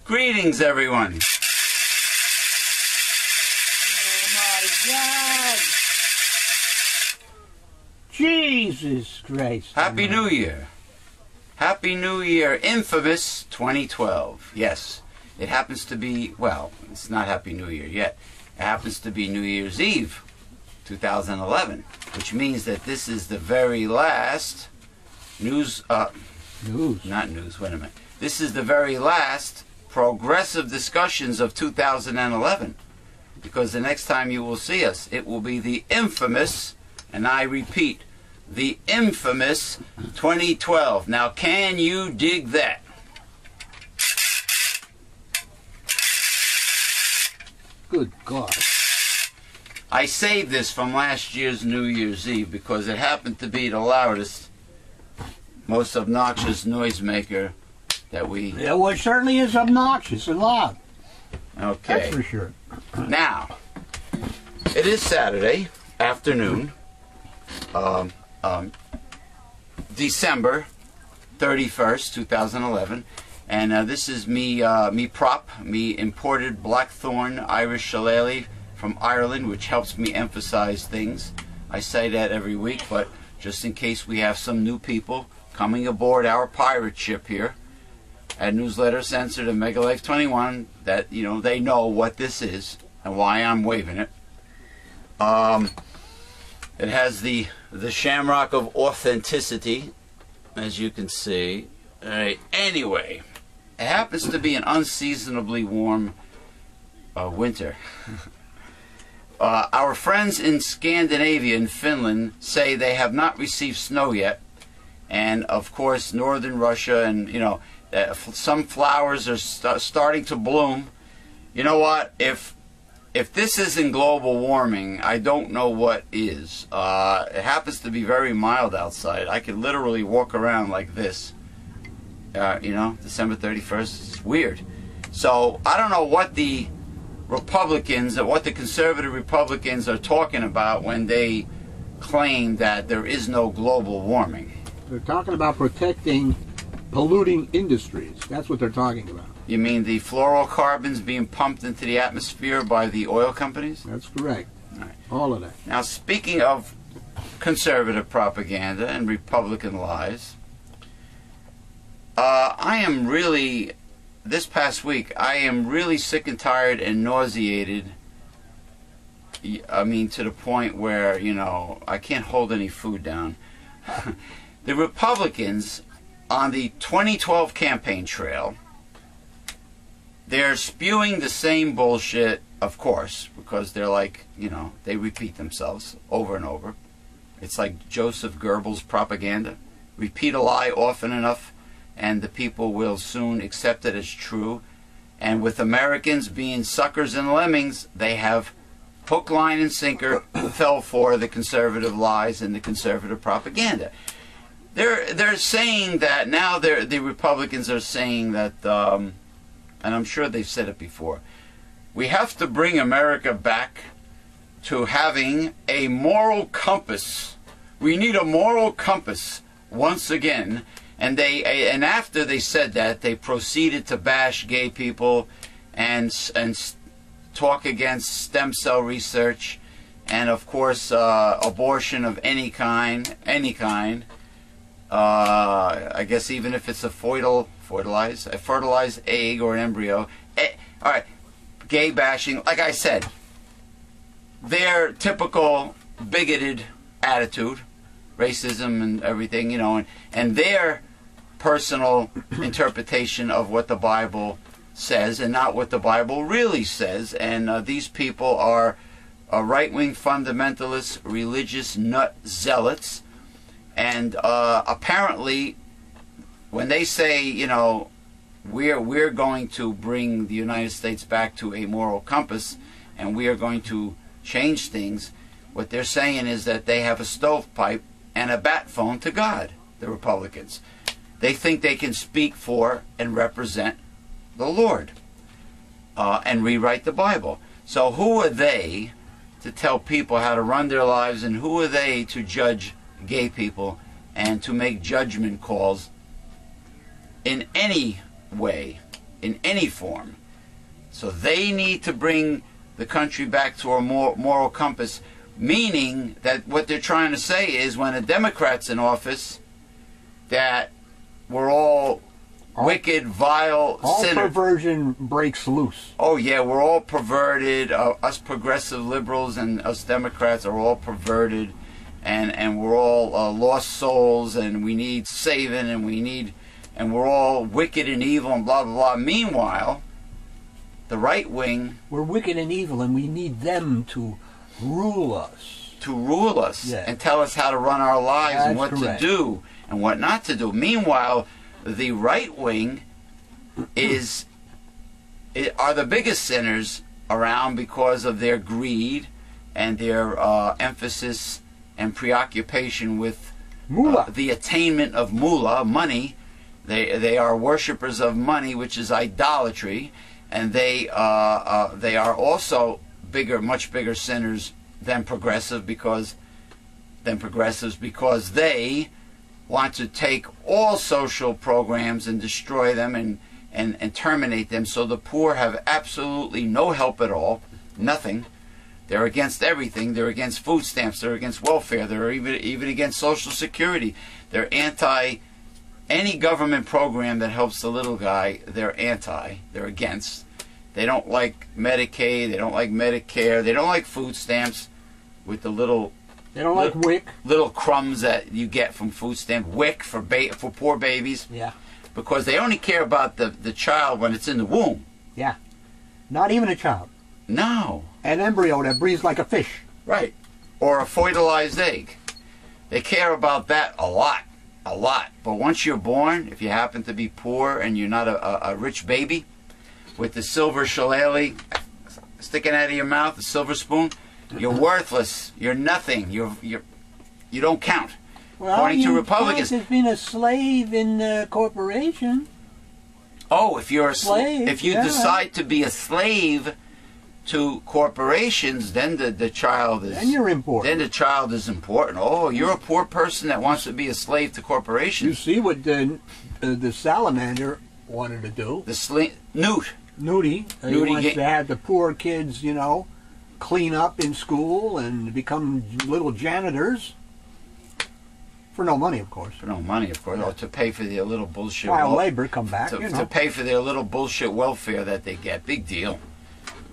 Greetings, everyone. Oh my God! Jesus Christ! Happy New Year. Happy New Year, infamous 2012. Yes, it happens to be, well, it's not Happy New Year yet. It happens to be New Year's Eve, 2011, which means that this is the very last news, not news, wait a minute. This is the very last progressive discussions of 2011, because the next time you will see us, it will be the infamous, and I repeat, the infamous 2012. Now, can you dig that? Good God. I saved this from last year's New Year's Eve because it happened to be the loudest, most obnoxious noisemaker that we... Yeah, well, it certainly is obnoxious and loud. Okay. That's for sure. Now, it is Saturday afternoon, December 31st, 2011, and this is me imported Blackthorn Irish Shillelagh from Ireland, which helps me emphasize things. I say that every week, but just in case we have some new people coming aboard our pirate ship here at Newsletter Censored and Mega Life 21, that, you know, they know what this is and why I'm waving it. It has the shamrock of authenticity, as you can see. All right. Anyway, it happens to be an unseasonably warm winter. Our friends in Scandinavia and Finland say they have not received snow yet, and of course northern Russia, and you know, some flowers are starting to bloom. You know what? If this isn't global warming, I don't know what is. It happens to be very mild outside. I could literally walk around like this. You know, December 31st. It's weird. So I don't know what the Republicans, or what the conservative Republicans are talking about when they claim that there is no global warming. They're talking about protecting polluting industries. That's what they're talking about. You mean the fluorocarbons being pumped into the atmosphere by the oil companies? That's correct. All right. All of that. Now, speaking of conservative propaganda and Republican lies, I am really, this past week, I am really sick and tired and nauseated. I mean, to the point where, you know, I can't hold any food down. The Republicans on the 2012 campaign trail, they're spewing the same bullshit, of course, because they're like, you know, they repeat themselves over and over. It's like Joseph Goebbels' propaganda. Repeat a lie often enough, and the people will soon accept it as true. And with Americans being suckers and lemmings, they have hook, line, and sinker fell for the conservative lies and the conservative propaganda. They're saying that now. The Republicans are saying that, and I'm sure they've said it before, we have to bring America back to having a moral compass. We need a moral compass once again. And after they said that, they proceeded to bash gay people and talk against stem cell research, and of course abortion of any kind. I guess even if it's a fertilized egg or an embryo. All right, gay bashing. Like I said, their typical bigoted attitude, racism and everything, you know, and their personal interpretation of what the Bible says and not what the Bible really says. And these people are right-wing fundamentalists, religious nut zealots. And apparently, when they say, you know, we're going to bring the United States back to a moral compass, and we are going to change things, what they're saying is that they have a stovepipe and a bat phone to God, the Republicans. They think they can speak for and represent the Lord and rewrite the Bible. So who are they to tell people how to run their lives, and who are they to judge gay people and to make judgment calls in any way in any form. So they need to bring the country back to a more moral compass, meaning that what they're trying to say is when a Democrat's in office, that we're all wicked, vile sinners. All perversion breaks loose. Oh yeah, we're all perverted. Us progressive liberals and us Democrats are all perverted, and we're all lost souls, and we need saving, and we're all wicked and evil, and blah blah blah. Meanwhile, the right wing, we're wicked and evil, and we need them to rule us. Yeah. And tell us how to run our lives. That's and what correct. To do and what not to do. Meanwhile, the right wing are the biggest sinners around because of their greed and their emphasis and preoccupation with the attainment of moolah, money. They are worshippers of money, which is idolatry, and they are also much bigger sinners than progressives because they want to take all social programs and destroy them and terminate them, so the poor have absolutely no help at all, nothing. They're against everything. They're against food stamps. They're against welfare. They're even against Social Security. They're anti any government program that helps the little guy. They're against. They don't like Medicaid. They don't like Medicare. They don't like food stamps with the little... They don't like WIC. Little crumbs that you get from food stamp. WIC for poor babies. Yeah. Because they only care about the child when it's in the womb. Yeah. Not even a child. No. An embryo that breathes like a fish. Right. Or a fertilized egg. They care about that a lot. A lot. But once you're born, if you happen to be poor and you're not a rich baby, with the silver shillelagh sticking out of your mouth, the silver spoon, you're worthless. You're nothing. You don't count. Well, according to Republicans. Has been a slave in the corporation. Oh, if you're a slave, if you decide to be a slave to corporations, then the child is. Then you're important. Then the child is important. Oh, you're a poor person that wants to be a slave to corporations. You see what the salamander wanted to do. Newt. Newty. He wants to have the poor kids, clean up in school and become little janitors. For no money, of course. For no money, of course. Or to pay for their little bullshit. Child labor, come back. To pay for their little bullshit welfare that they get. Big deal.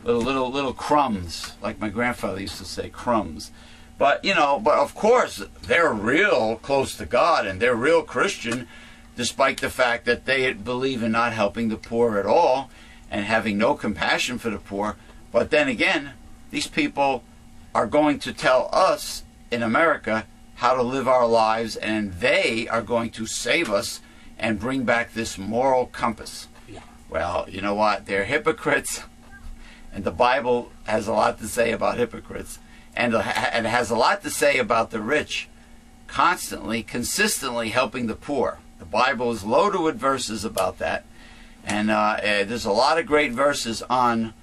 Little crumbs, like my grandfather used to say, crumbs. But of course, they're real close to God and they're real Christian, despite the fact that they believe in not helping the poor at all and having no compassion for the poor. But then again, these people are going to tell us in America how to live our lives, and they are going to save us and bring back this moral compass. Yeah. Well, you know what? They're hypocrites, and the Bible has a lot to say about hypocrites, and it has a lot to say about the rich consistently helping the poor. The Bible is loaded with verses about that, and there's a lot of great verses on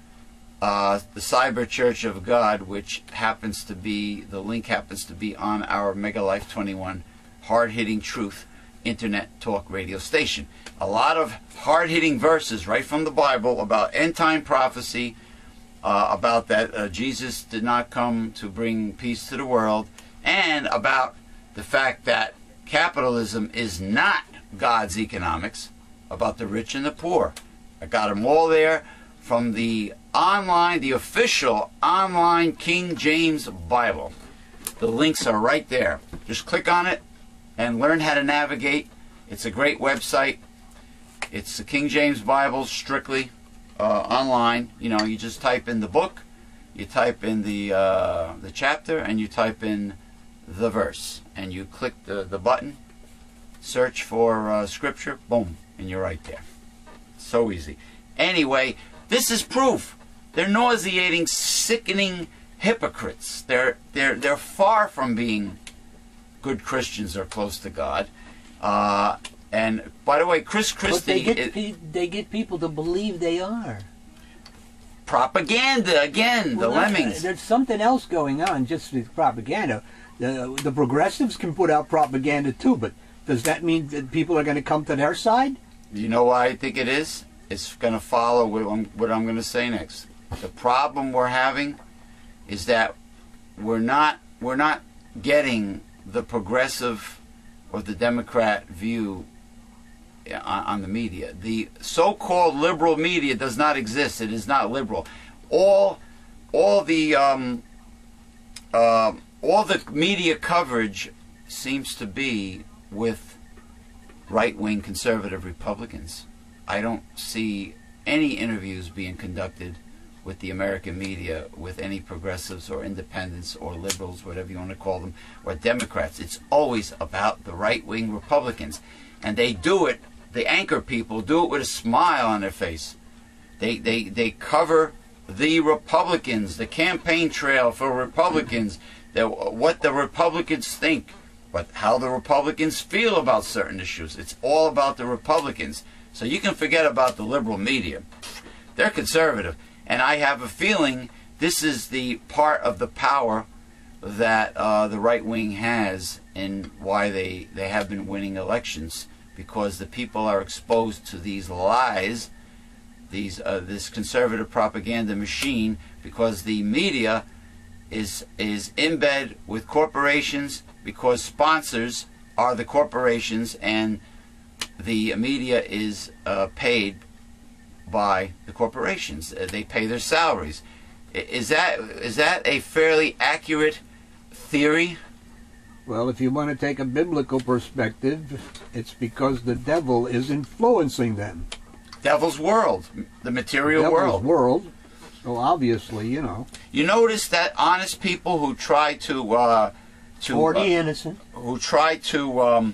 the Cyber Church of God, which happens to be, the link happens to be on our Mega Life 21 hard-hitting truth internet talk radio station. A lot of hard-hitting verses right from the Bible about end-time prophecy, about that Jesus did not come to bring peace to the world, and about the fact that capitalism is not God's economics, about the rich and the poor. I got them all there from the official online King James Bible. The links are right there. Just click on it and learn how to navigate. It's a great website. It's the King James Bible strictly online. You just type in the book, you type in the chapter, and you type in the verse, and you click the button, search for scripture, boom, and you're right there. So easy. Anyway, this is proof. They're nauseating, sickening hypocrites. They're far from being good Christians or close to God. And by the way, Chris Christie... But they get people to believe they are. Propaganda, again, the lemmings. There's something else going on, just with propaganda. The progressives can put out propaganda too, but does that mean that people are going to come to their side? You know why I think it is? is going to follow what I'm going to say next. The problem we're having is that we're not getting the progressive or the Democrat view on the media. The so-called liberal media does not exist. It is not liberal. All the media coverage seems to be with right-wing conservative Republicans. I don't see any interviews being conducted with the American media with any progressives or independents or liberals, whatever you want to call them, or Democrats. It's always about the right-wing Republicans. And they do it, the anchor people do it with a smile on their face. They cover the Republicans, the campaign trail for Republicans, what the Republicans think, how the Republicans feel about certain issues. It's all about the Republicans. So you can forget about the liberal media. They're conservative. And I have a feeling this is the part of the power that the right wing has and why they have been winning elections, because the people are exposed to these lies, this conservative propaganda machine, because the media is in bed with corporations, because sponsors are the corporations and the media is paid by the corporations. They pay their salaries. Is that a fairly accurate theory? Well, if you want to take a biblical perspective, it's because the devil is influencing them. Devil's world, the material Devil's world. So obviously, you know. You notice that honest people who try to or the innocent, who try to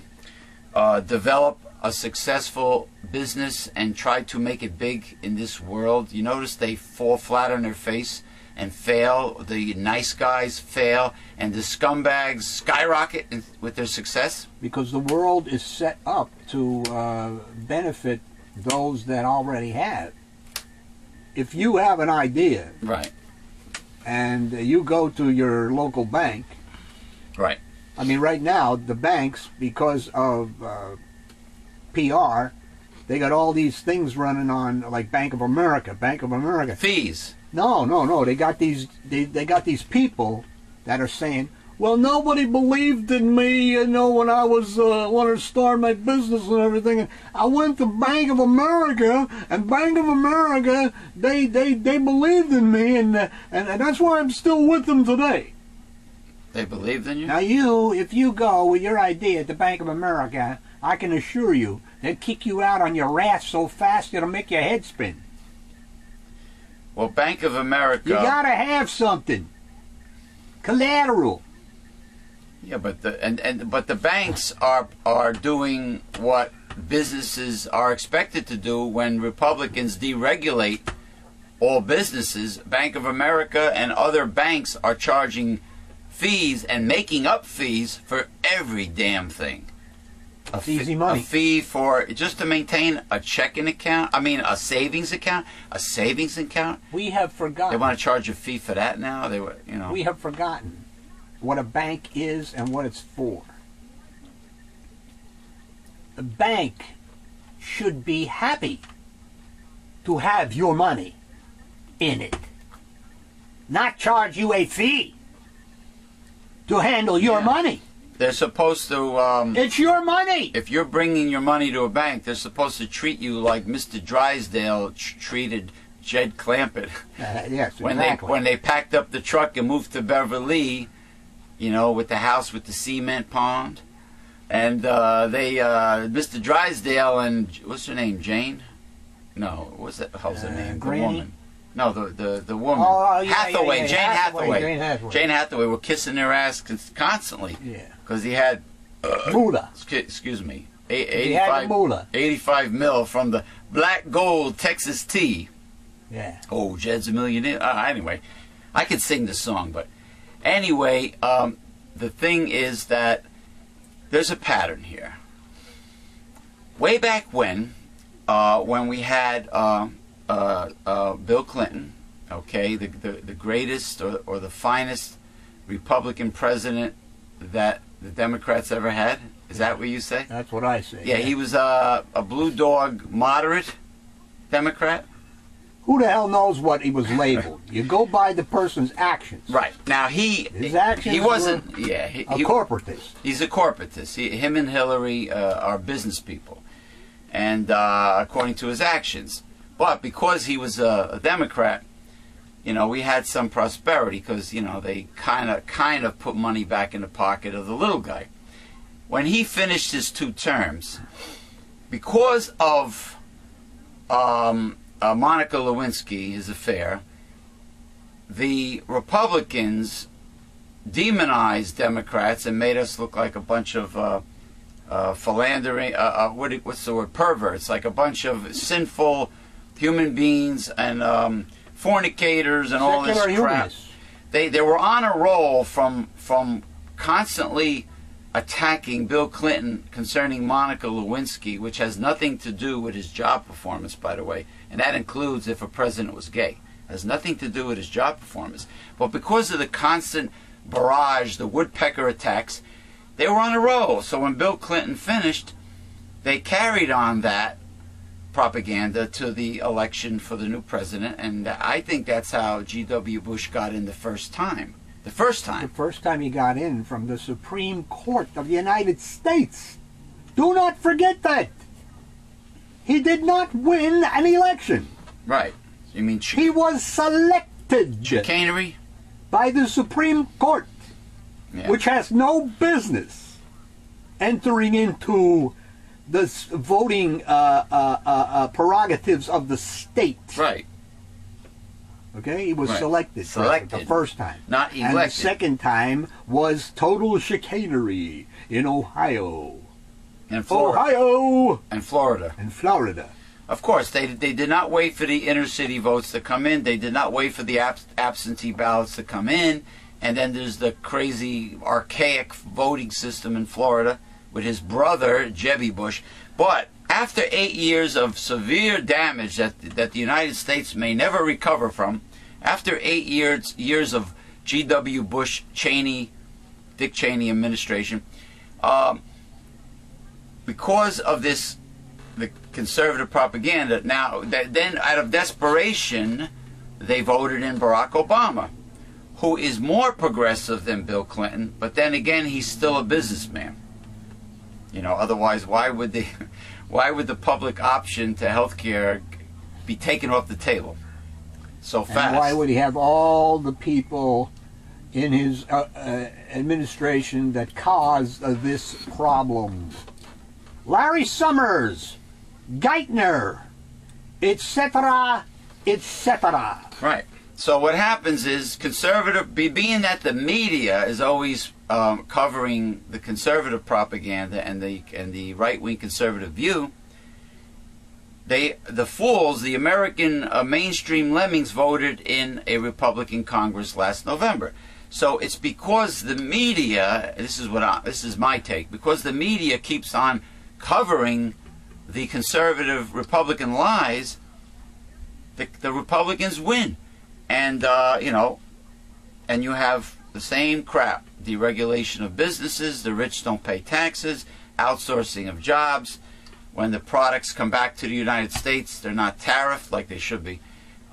develop a successful business and try to make it big in this world, you notice they fall flat on their face and fail. The nice guys fail, and the scumbags skyrocket with their success. Because the world is set up to benefit those that already have. If you have an idea, right, and you go to your local bank, right. I mean, right now the banks, because of PR, they got all these things running on, like Bank of America. Fees. No. They got these people that are saying, well, nobody believed in me, you know, when I was wanted to start my business and everything. And I went to Bank of America, and Bank of America, they believed in me, and that's why I'm still with them today. They believed in you? Now if you go with your idea to Bank of America, I can assure you, they'll kick you out on your ass so fast it'll make your head spin. Well, Bank of America... You gotta have something. Collateral. Yeah, but the banks are doing what businesses are expected to do when Republicans deregulate all businesses. Bank of America and other banks are charging fees and making up fees for every damn thing. It's easy money. A fee for just to maintain a checking account. I mean, a savings account. A savings account. We have forgotten. They want to charge a fee for that now. We have forgotten what a bank is and what it's for. The bank should be happy to have your money in it, not charge you a fee to handle your money. They're supposed to... it's your money! If you're bringing your money to a bank, they're supposed to treat you like Mr. Drysdale treated Jed Clampett. Yes, when exactly. When they packed up the truck and moved to Beverly, you know, with the house with the cement pond. And Mr. Drysdale and... What's her name? Jane? No, what's that? How's her name? Granny? The woman. No, the woman. Oh, yeah, Hathaway. yeah. Jane Hathaway. Jane Hathaway were kissing their ass constantly. Yeah. Because he had... moolah. Excuse me. He had moolah. 85 mil from the Black Gold Texas Tea. Yeah. Oh, Jed's a millionaire. Anyway, I could sing the song, but... Anyway, the thing is that there's a pattern here. Way back when we had Bill Clinton, okay, the greatest or the finest Republican president that the Democrats ever had. Is that what you say? That's what I say. Yeah, he was a blue dog moderate, Democrat? Who the hell knows what he was labeled? You go by the person's actions. Right. Now his actions he wasn't. He corporatist. He's a corporatist. Him and Hillary are business people, and according to his actions. But because he was a Democrat, you know, we had some prosperity because you know they kind of put money back in the pocket of the little guy. When he finished his 2 terms, because of Monica Lewinsky, his affair, the Republicans demonized Democrats and made us look like a bunch of philandering, what's the word, perverts, like a bunch of sinful human beings and fornicators and all this crap. Humanists. They were on a roll from constantly attacking Bill Clinton concerning Monica Lewinsky, which has nothing to do with his job performance, by the way, and that includes if a president was gay. It has nothing to do with his job performance. But because of the constant barrage, the woodpecker attacks, they were on a roll. So when Bill Clinton finished, they carried on that propaganda to the election for the new president, and I think that's how G.W. Bush got in the first time. The first time he got in from the Supreme Court of the United States. Do not forget that. He did not win an election. Right. You mean he was selected. Chicanery? By the Supreme Court, which has no business entering into the voting prerogatives of the state. Right. Okay, he was selected the first time. Not elected. And the second time was total chicanery in Ohio. And Florida. Ohio! And Florida. And Florida. Of course, they did not wait for the inner city votes to come in. They did not wait for the absentee ballots to come in. And then there's the crazy, archaic voting system in Florida with his brother, Jebby Bush. But after 8 years of severe damage that the United States may never recover from, after 8 years of G.W. Bush, Dick Cheney administration, because of the conservative propaganda, then out of desperation, they voted in Barack Obama, who is more progressive than Bill Clinton, but then again, he's still a businessman. You know, otherwise, why would the public option to health care be taken off the table so fast? And why would he have all the people in his administration that caused this problem? Larry Summers, Geithner, etc., etc. Right. So what happens is being that the media is always covering the conservative propaganda and the right-wing conservative view, the fools, the American mainstream lemmings, voted in a Republican Congress last November. So it's because the media, this is my take, because the media keeps on covering the conservative Republican lies, the Republicans win. And, and you have the same crap. Deregulation of businesses, the rich don't pay taxes, outsourcing of jobs. When the products come back to the United States, they're not tariffed like they should be.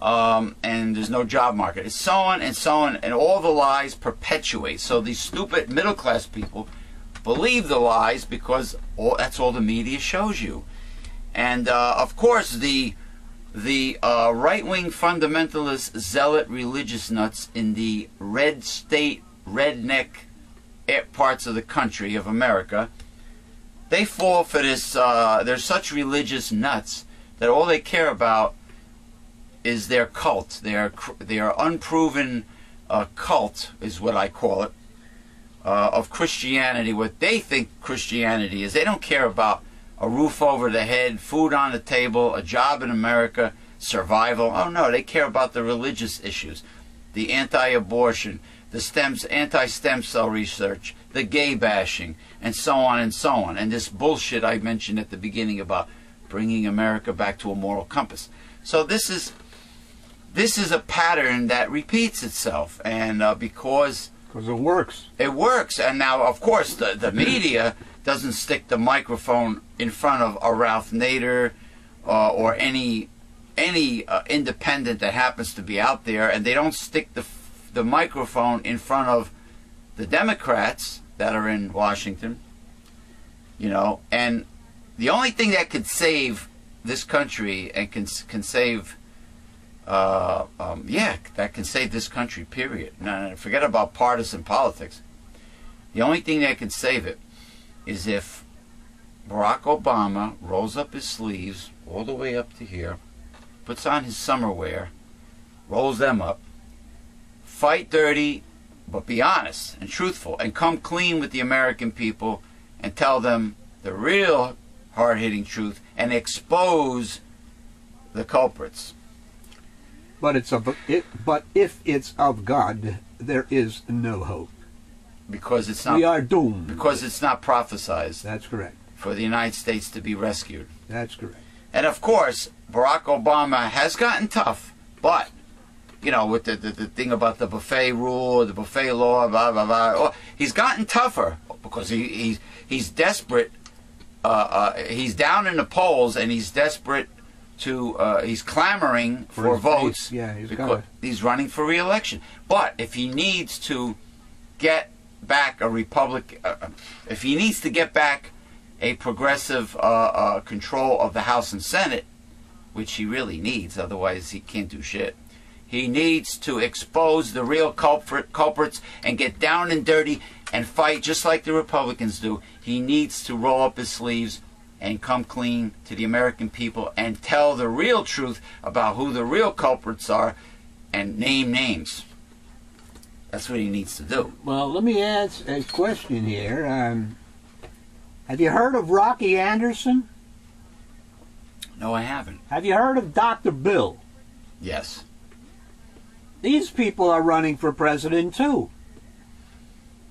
And there's no job market. It's so on, and all the lies perpetuate. So these stupid middle-class people believe the lies because that's all the media shows you. And, of course, the right-wing fundamentalist, zealot religious nuts in the red state, redneck parts of the country of America, they fall for this. They're such religious nuts that all they care about is their cult. Their unproven cult is what I call it, of Christianity, what they think Christianity is. They don't care about a roof over the head, food on the table, a job in America, survival. Oh no, they care about the religious issues, the anti-abortion, the anti-stem cell research, the gay bashing, and so on and so on. And this bullshit I mentioned at the beginning about bringing America back to a moral compass. So this is a pattern that repeats itself, and because it works. It works. And now, of course, the media doesn't stick the microphone in front of a Ralph Nader or any independent that happens to be out there, and they don't stick the microphone in front of the Democrats that are in Washington, you know. And the only thing that could save this country and can save, that can save this country, period. Now, forget about partisan politics. The only thing that can save it is if Barack Obama rolls up his sleeves all the way up to here, puts on his summer wear, rolls them up, fight dirty, but be honest and truthful, and come clean with the American people and tell them the real hard-hitting truth and expose the culprits. But if it's of God, there is no hope. Because it's not. We are doomed. Because it's not prophesized. That's correct. For the United States to be rescued. That's correct. And of course, Barack Obama has gotten tough, but you know, with the thing about the buffet rule, the buffet law, blah blah blah, he's gotten tougher because he's desperate. He's down in the polls, and he's desperate to. He's clamoring for votes. Yeah, because he's running for re-election. But if he needs to get back a if he needs to get back a progressive control of the House and Senate, which he really needs, otherwise he can't do shit. He needs to expose the real culprits and get down and dirty and fight just like the Republicans do. He needs to roll up his sleeves and come clean to the American people and tell the real truth about who the real culprits are and name names. That's what he needs to do. Well, let me ask a question here. Have you heard of Rocky Anderson? No, I haven't. Have you heard of Dr. Bill? Yes. These people are running for president, too.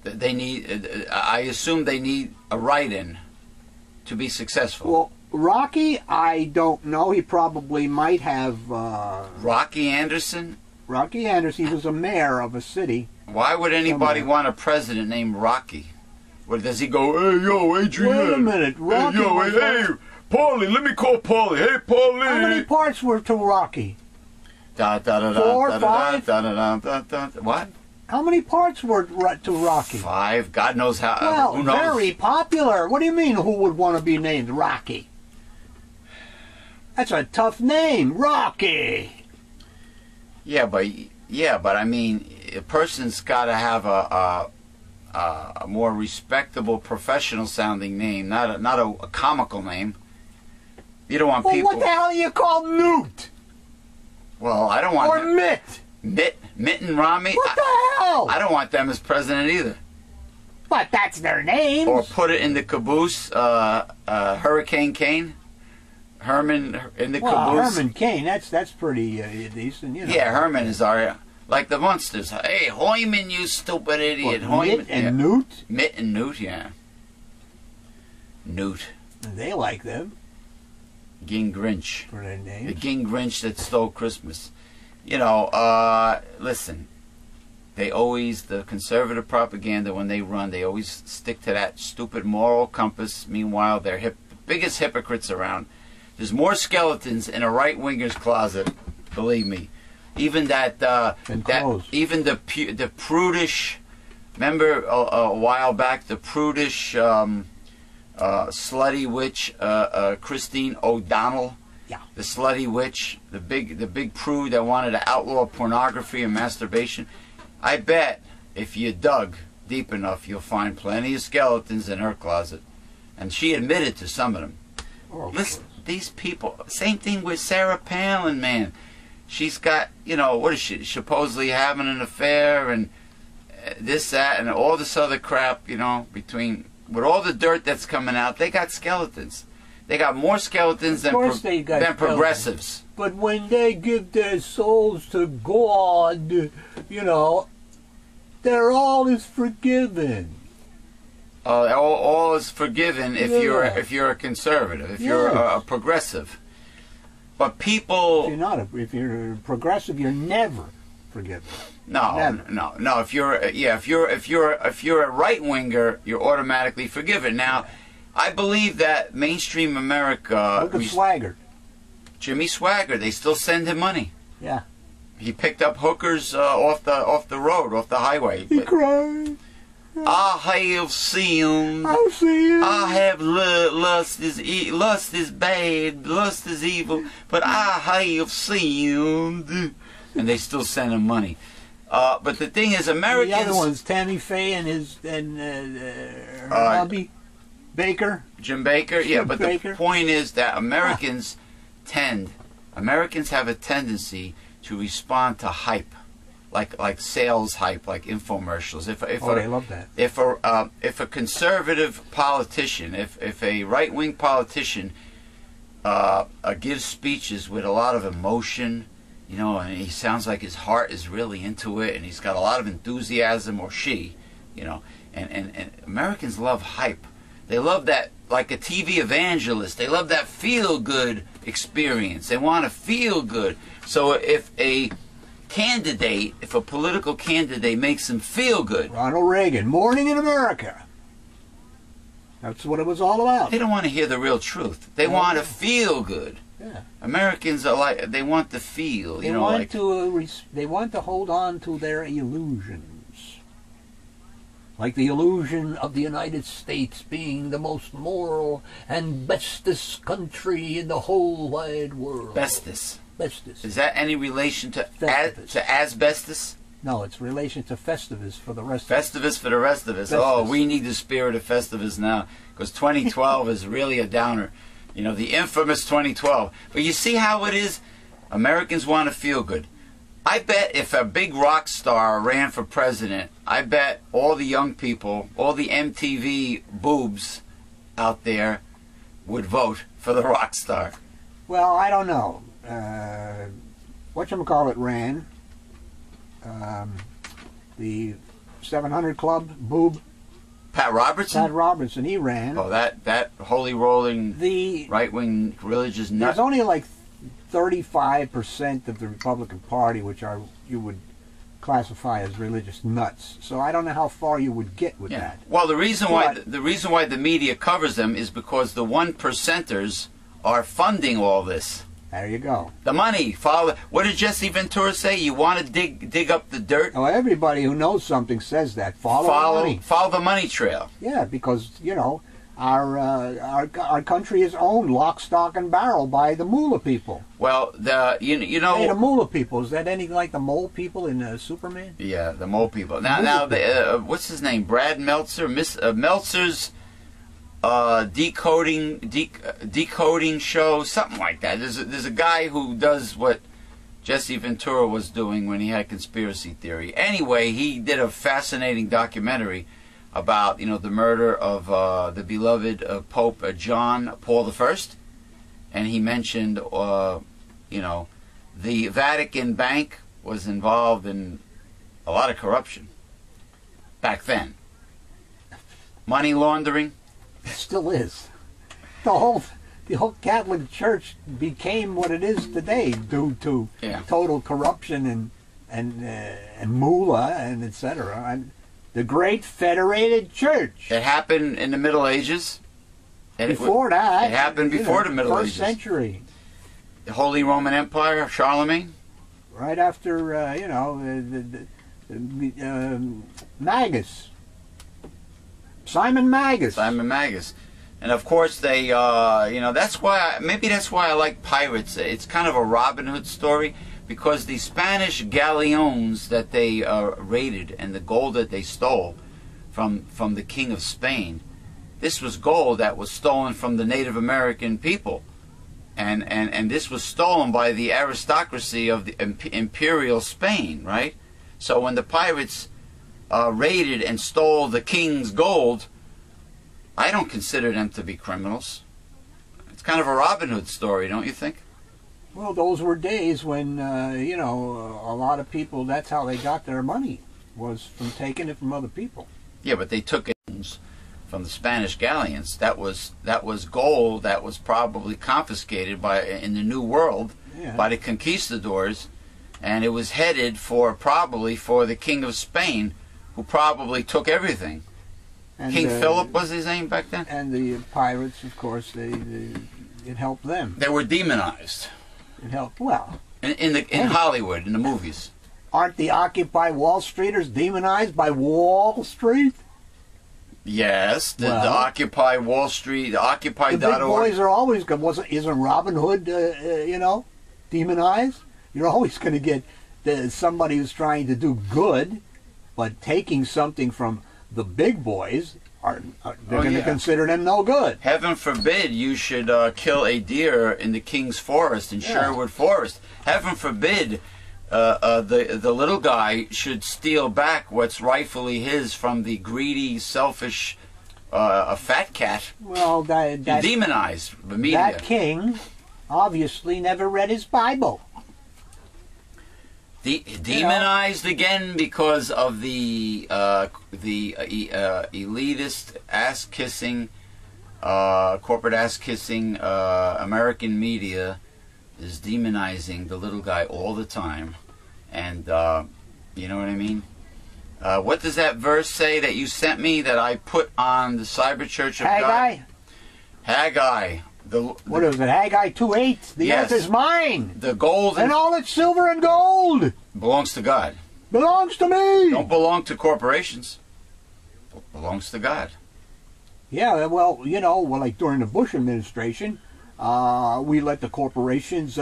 They need, I assume they need a write-in to be successful. Well, Rocky, I don't know. He probably might have... Rocky Anderson? Rocky Anderson, he was a mayor of a city. Why would anybody want a president named Rocky? What, does he go, hey, yo, Adrian? Wait a minute. Rocky, hey, yo, hey, Paulie, let me call Paulie. Hey, Paulie. How many parts were to Rocky? Da, da, da, Four, da, five? Da, da, da, da, da, da. What? How many parts were to Rocky? 5. God knows how. Well, who knows? very popular. What do you mean, who would want to be named Rocky? That's a tough name, Rocky. Yeah, but I mean, a person's got to have a more respectable, professional-sounding name, not a comical name. You don't want people. What the hell do you call Newt? Well, I don't want. Or Mitt. Mitt and Romney. What the hell? I don't want them as president either. But that's their names. Or put it in the caboose. Hurricane Kane. Herman in the caboose. Herman Cain. That's pretty decent, you know. Yeah, Herman is our. Like the Munsters. Hey, Hoyman, you stupid idiot. What, Hoyman. Mitt and Newt? Mitt and Newt, yeah. Newt. They like them. Gingrinch. For their names. The Gingrinch that stole Christmas. You know, listen. They always, the conservative propaganda, when they run, they always stick to that stupid moral compass. Meanwhile, they're the biggest hypocrites around. There's more skeletons in a right-winger's closet, believe me. Even even the prudish, remember a while back, the prudish slutty witch Christine O'Donnell, yeah, the slutty witch, the big prude that wanted to outlaw pornography and masturbation. I bet if you dug deep enough, you'll find plenty of skeletons in her closet, and she admitted to some of them. Oh, listen, these people. Same thing with Sarah Palin, man. She's got, you know, what is she supposedly having an affair and this, that, and all this other crap, you know, with all the dirt that's coming out, they got skeletons. They got more skeletons than progressives. But when they give their souls to God, you know, they're all is forgiven. All is forgiven if you're a conservative, if you're a progressive. But people, if you're a progressive, you're never forgiven. No. If you're a right winger, you're automatically forgiven. Now, I believe that mainstream America. Look at Swaggart. Jimmy Swagger, they still send him money. Yeah. He picked up hookers off the road, off the highway. He cried. I have sinned. I've seen. I have lust is bad, lust is evil, but I have sinned. And they still send him money. But the thing is, Americans. The other one's Tammy Faye and her hubby, Baker. Jim Baker. Yeah, but Baker. The point is that Americans have a tendency to respond to hype, like sales hype, like infomercials. They love that. If a conservative politician, if a right-wing politician gives speeches with a lot of emotion, you know, and he sounds like his heart is really into it, and he's got a lot of enthusiasm, or she, you know, and Americans love hype. They love that, like a TV evangelist. They love that feel-good experience. They want to feel good. So if a political candidate makes them feel good. Ronald Reagan, Morning in America. That's what it was all about. They don't want to hear the real truth. They want to feel good. Yeah. Americans are like, they want to feel. They want to hold on to their illusions. Like the illusion of the United States being the most moral and bestest country in the whole wide world. Bestest. Bestest. Is that any relation to asbestos? No, it's relation to Festivus for the rest Festivus for the rest of us. Festivus. Oh, we need the spirit of Festivus now, because 2012 is really a downer. You know, the infamous 2012. But you see how it is? Americans want to feel good. I bet if a big rock star ran for president, I bet all the young people, all the MTV boobs out there would vote for the rock star. Well, I don't know. Whatchamacallit ran. The 700 Club, boob. Pat Robertson? Pat Robertson, he ran. Oh, that holy rolling right-wing religious nut. There's only like 35% of the Republican Party which you would classify as religious nuts. So I don't know how far you would get with that. Well, the reason why the media covers them is because the 1%ers are funding all this. There you go. The money. Follow. What did Jesse Ventura say? You want to dig up the dirt? Oh, everybody who knows something says that. Follow the money. Follow the money trail. Yeah, because you know our country is owned lock, stock, and barrel by the Moolah people. Well, you know. Hey, the Moolah people, is that anything like the mole people in Superman? Yeah, the mole people. Now, what's his name? Brad Meltzer. Meltzer's decoding show, something like that. There's a guy who does what Jesse Ventura was doing when he had conspiracy theory. Anyway, he did a fascinating documentary about, you know, the murder of the beloved Pope John Paul I, and he mentioned, you know, the Vatican Bank was involved in a lot of corruption back then. Money laundering. It still is. The whole Catholic Church became what it is today due to total corruption and moolah and etc. And the Great Federated Church. It happened in the Middle Ages. Before that, it happened before the Middle Ages. First century. The Holy Roman Empire, Charlemagne. Right after Magus. Simon Magus. Simon Magus. And of course they, you know, maybe that's why I like pirates. It's kind of a Robin Hood story, because the Spanish galleons that they raided and the gold that they stole from the King of Spain, this was gold that was stolen from the Native American people. And this was stolen by the aristocracy of the imperial Spain, right? So when the pirates raided and stole the king's gold, I don't consider them to be criminals. It's kind of a Robin Hood story, don't you think? Well, those were days when, you know, a lot of people, that's how they got their money, was from taking it from other people. Yeah, but they took it from the Spanish galleons. That was gold that was probably confiscated in the New World by the conquistadors, and it was headed probably for the King of Spain, who probably took everything. And, King Philip was his name back then? And the pirates, of course, it helped them. They were demonized. It helped. Well, in Hollywood, in the movies. Aren't the Occupy Wall Streeters demonized by Wall Street? Yes, the Well, Occupy Wall Street, the Occupy.org. The big boys are always good. Isn't Robin Hood, demonized? You're always going to get somebody who's trying to do good, but taking something from the big boys, they're going to consider them no good. Heaven forbid you should kill a deer in the King's Forest, in Sherwood Forest. Heaven forbid the little guy should steal back what's rightfully his from the greedy, selfish, fat cat. Well, that demonized the media. That king obviously never read his Bible. Demonized again because of the elitist, ass-kissing, corporate ass-kissing American media is demonizing the little guy all the time. And, you know what I mean? What does that verse say that you sent me that I put on the Cyber Church of Haggai? God? Haggai. What is it? Haggai 2:8. The earth is mine. The gold and all its silver and gold belongs to God. Belongs to me. Don't belong to corporations. It belongs to God. Yeah, well, like during the Bush administration, we let the corporations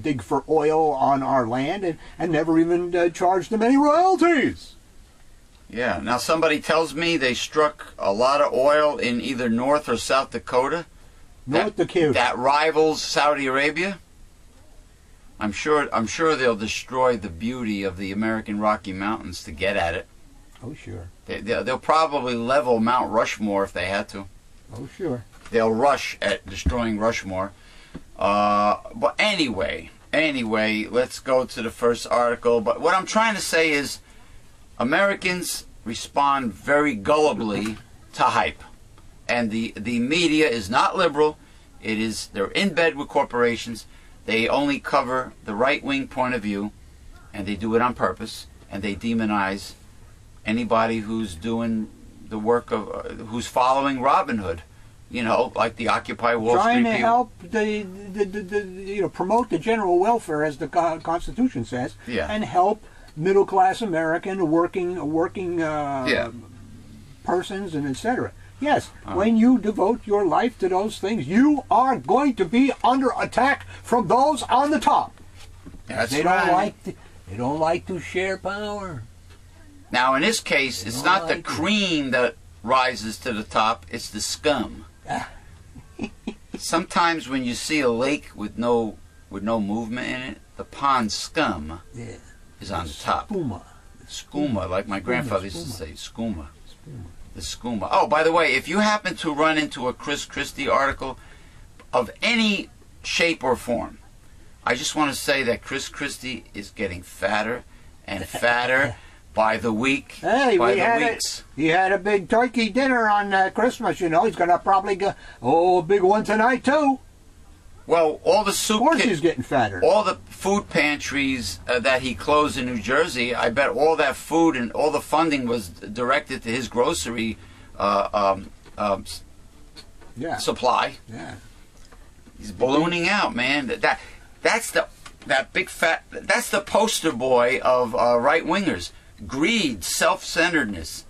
dig for oil on our land and never even charged them any royalties. Yeah. Now somebody tells me they struck a lot of oil in either North or South Dakota. North Dakota. That rivals Saudi Arabia. I'm sure they'll destroy the beauty of the American Rocky Mountains to get at it. Oh, sure. They'll probably level Mount Rushmore if they had to. Oh, sure. They'll rush at destroying Rushmore. But anyway, let's go to the first article. But what I'm trying to say is Americans respond very gullibly to hype. And the media is not liberal. They're in bed with corporations. They only cover the right-wing point of view, and they do it on purpose. And they demonize anybody who's doing the work of, who's following Robin Hood. Like the Occupy Wall Street people. Trying to help promote the general welfare, as the Constitution says, and help middle-class American working persons and etc. Yes, when you devote your life to those things, you are going to be under attack from those on the top. They don't like to share power. Now, in this case, it's not the cream that rises to the top; it's the scum. Sometimes, when you see a lake with no movement in it, the pond scum is on the top. Skooma, like my grandfather used to say, skooma. The skooma. Oh, by the way, if you happen to run into a Chris Christie article of any shape or form, I just want to say that Chris Christie is getting fatter and fatter by the week. Hey, by the weeks. He had a big turkey dinner on Christmas. He's going to probably go a big one tonight too. Well, all the soup. Of course, he's getting fatter. All the food pantries that he closed in New Jersey, I bet all that food and all the funding was directed to his grocery supply. Yeah, he's ballooning out, man. That's the poster boy of right wingers. Greed, self-centeredness,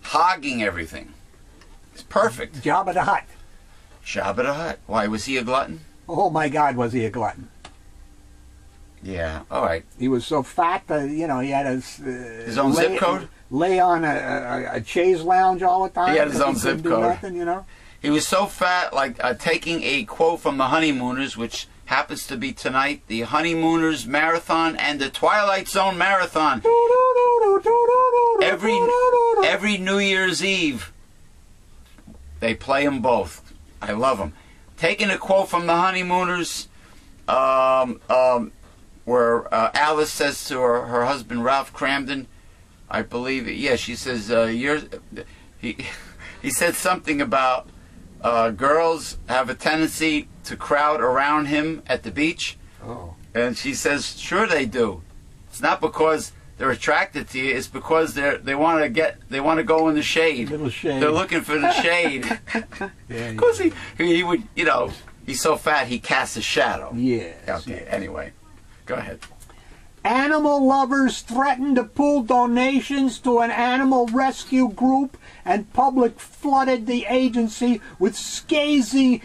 hogging everything. It's perfect. Jabba the Hutt. Jabba the Hutt. Why, was he a glutton? Oh my God, was he a glutton? Yeah, all right. He was so fat that, he had his own zip code? Lay on a chaise lounge all the time. He had his own zip code. Nothing, He was so fat, like taking a quote from the Honeymooners, which happens to be tonight, the Honeymooners Marathon and the Twilight Zone Marathon. Every New Year's Eve, they play them both. I love them. Taking a quote from the Honeymooners, where Alice says to her husband Ralph Cramden, I believe it. Yeah, she says he said something about girls have a tendency to crowd around him at the beach. Oh. And she says, sure they do. It's not because they're attracted to you. It's because they want to go in the shade. Little shade. They're looking for the shade. Yeah, Because he would, He's so fat he casts a shadow. Yes. Okay, anyway. Go ahead. Animal lovers threatened to pull donations to an animal rescue group, and public flooded the agency with scathing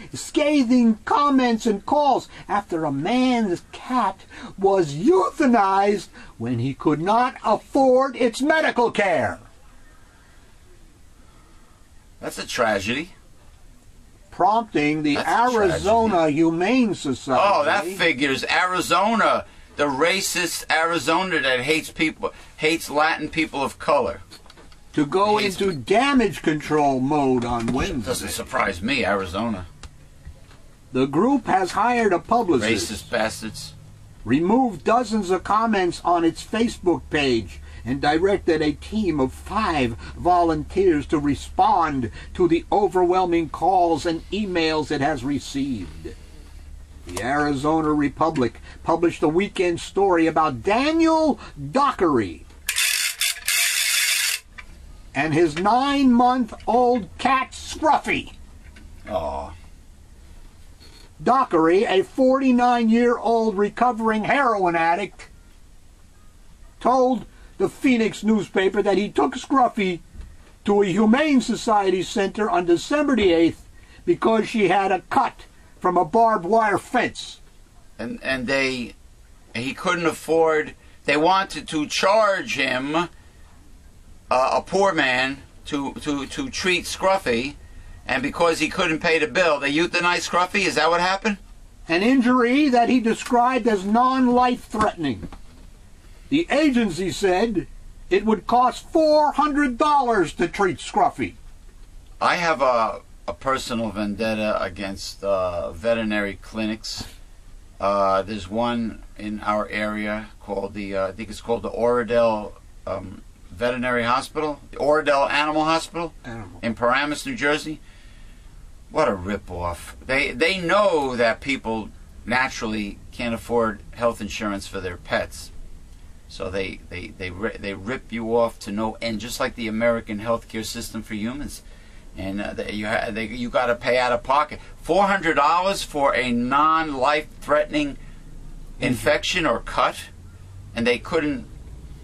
comments and calls after a man's cat was euthanized when he could not afford its medical care. That's a tragedy. Prompting the Arizona Humane Society. Oh, that figures. Arizona. The racist Arizona that hates Latin people of color. To go into damage control mode on Wednesday. Doesn't surprise me, Arizona. The group has hired a publicist. Racist bastards. Removed dozens of comments on its Facebook page and directed a team of 5 volunteers to respond to the overwhelming calls and emails it has received. The Arizona Republic published a weekend story about Daniel Dockery and his 9-month-old cat Scruffy. Aw. Dockery, a 49-year-old recovering heroin addict, told the Phoenix newspaper that he took Scruffy to a Humane Society center on December the 8th because she had a cut from a barbed wire fence. And he couldn't afford, they wanted to charge him, a poor man, to treat Scruffy, and because he couldn't pay the bill, they euthanized Scruffy? Is that what happened? An injury that he described as non-life-threatening. The agency said it would cost $400 to treat Scruffy. I have a personal vendetta against veterinary clinics. There's one in our area called I think it's called the Oradell Veterinary Hospital, the Oradell Animal Hospital in Paramus, New Jersey. What a ripoff! They know that people naturally can't afford health insurance for their pets, so they rip you off to no end, just like the American healthcare system for humans. And you got to pay out of pocket $400 for a non-life-threatening infection or cut, and they couldn't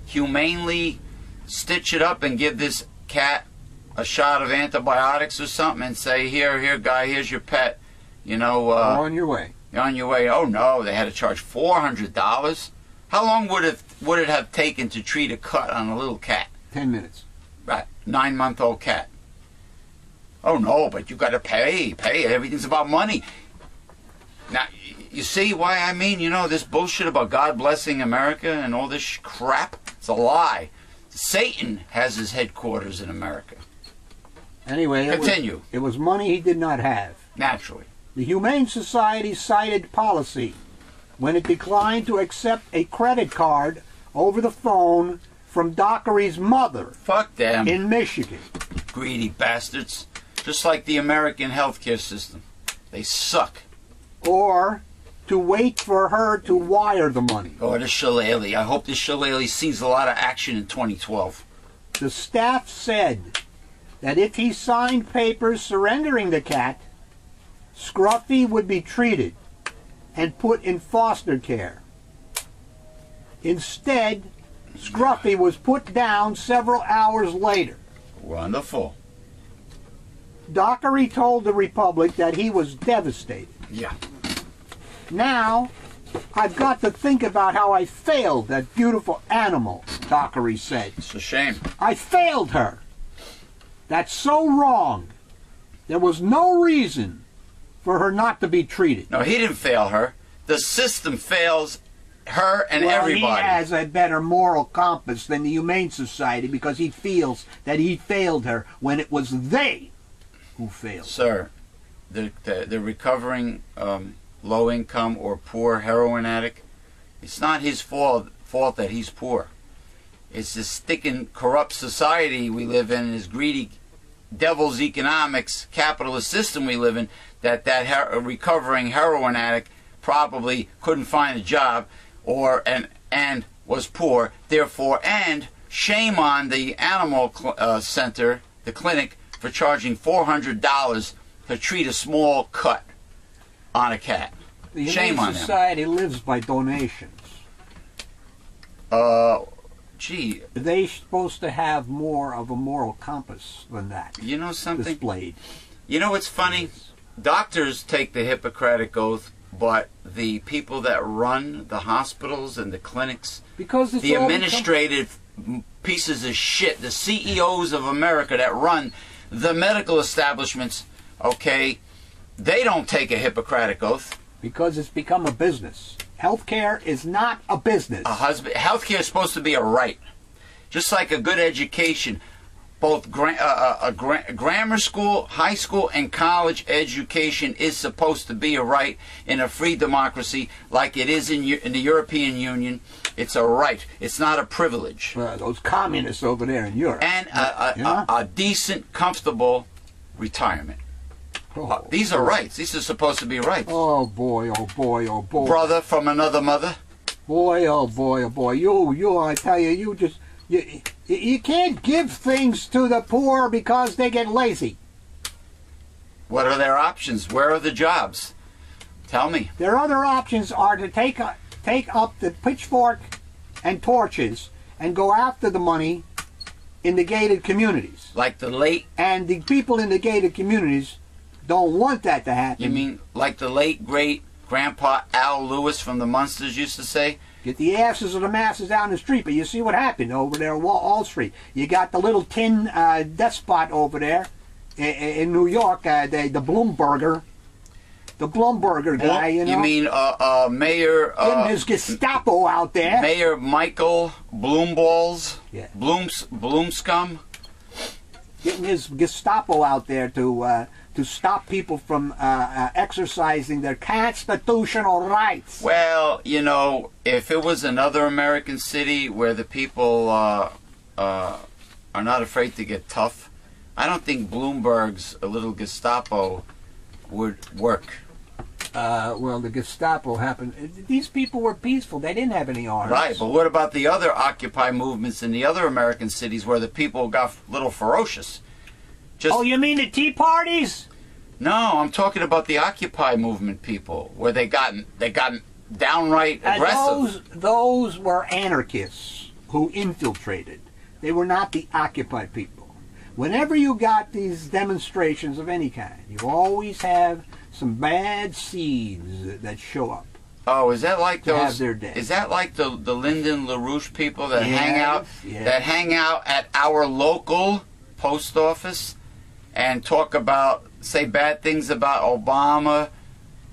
humanely stitch it up and give this cat a shot of antibiotics or something and say, here, guy, here's your pet. You know, on your way. You're on your way. Oh no, they had to charge $400. How long would it have taken to treat a cut on a little cat? 10 minutes. Right, 9-month-old cat. Oh no, but you got to pay. Everything's about money. Now, you see why I mean, this bullshit about God blessing America and all this crap? It's a lie. Satan has his headquarters in America. Anyway, continue. It was money he did not have. Naturally. The Humane Society cited policy when it declined to accept a credit card over the phone from Dockery's mother. Fuck them. In Michigan. Greedy bastards. Just like the American healthcare system. They suck. Or to wait for her to wire the money. Oh, this shillelagh. I hope this shillelagh sees a lot of action in 2012. The staff said that if he signed papers surrendering the cat, Scruffy would be treated and put in foster care. Instead, Scruffy was put down several hours later. Wonderful. Dockery told the Republic that he was devastated. Yeah. Now, I've got to think about how I failed that beautiful animal, Dockery said. It's a shame. I failed her. That's so wrong. There was no reason for her not to be treated. No, he didn't fail her. The system fails her and everybody. He has a better moral compass than the Humane Society because he feels that he failed her when it was they who failed. Sir, the recovering low-income or poor heroin addict, it's not his fault that he's poor. It's this sticking corrupt society we live in, this greedy devil's economics capitalist system we live in, that recovering heroin addict probably couldn't find a job and was poor, therefore, and shame on the animal center, the clinic, for charging $400 to treat a small cut. on a cat. The Shame Humane on them. Society lives by donations. Gee, They're supposed to have more of a moral compass than that you know something? displayed. You know what's funny? Doctors take the Hippocratic Oath, but the people that run the hospitals and the clinics, Because it's the all administrative pieces of shit, the CEOs of America that run the medical establishments, okay, they don't take a Hippocratic Oath. because it's become a business. Healthcare is not a business. Healthcare is supposed to be a right, just like a good education. Both grammar school, high school, and college education is supposed to be a right in a free democracy, like it is in the European Union. It's a right. It's not a privilege. Those communists over there in Europe. And a decent, comfortable retirement. Oh, These are rights. These are supposed to be rights. oh boy, oh boy, oh boy. Brother from another mother. Boy, oh boy, oh boy. I tell you, you can't give things to the poor because they get lazy. What are their options? Where are the jobs? Tell me. Their other options are to take up the pitchfork and torches and go after the money in the gated communities. Like the late... And the people in the gated communities don't want that to happen. You mean like the late, great Grandpa Al Lewis from the Munsters used to say? Get the asses of the masses down the street, but you see what happened over there on Wall Street. You got the little tin despot over there in New York, the Bloomberger guy, you know. You mean Mayor... getting his Gestapo out there. Mayor Michael Bloomballs? Yeah. Bloomscum? Getting his Gestapo out there to stop people from exercising their constitutional rights. Well, you know, if it was another American city where the people are not afraid to get tough, I don't think Bloomberg's a little Gestapo would work. Well, the Gestapo happened. These people were peaceful. They didn't have any arms. Right, but what about the other Occupy movements in the other American cities where the people got a little ferocious? Oh, you mean the Tea Parties? No, I'm talking about the Occupy movement people, where they got downright aggressive. Those were anarchists who infiltrated. They were not the Occupy people. Whenever you got these demonstrations of any kind, you always have some bad seeds that show up. Oh, is that like those? Have their day. Is that like the Lyndon LaRouche people that hang out yes. that hang out at our local post office and talk about, say bad things about Obama,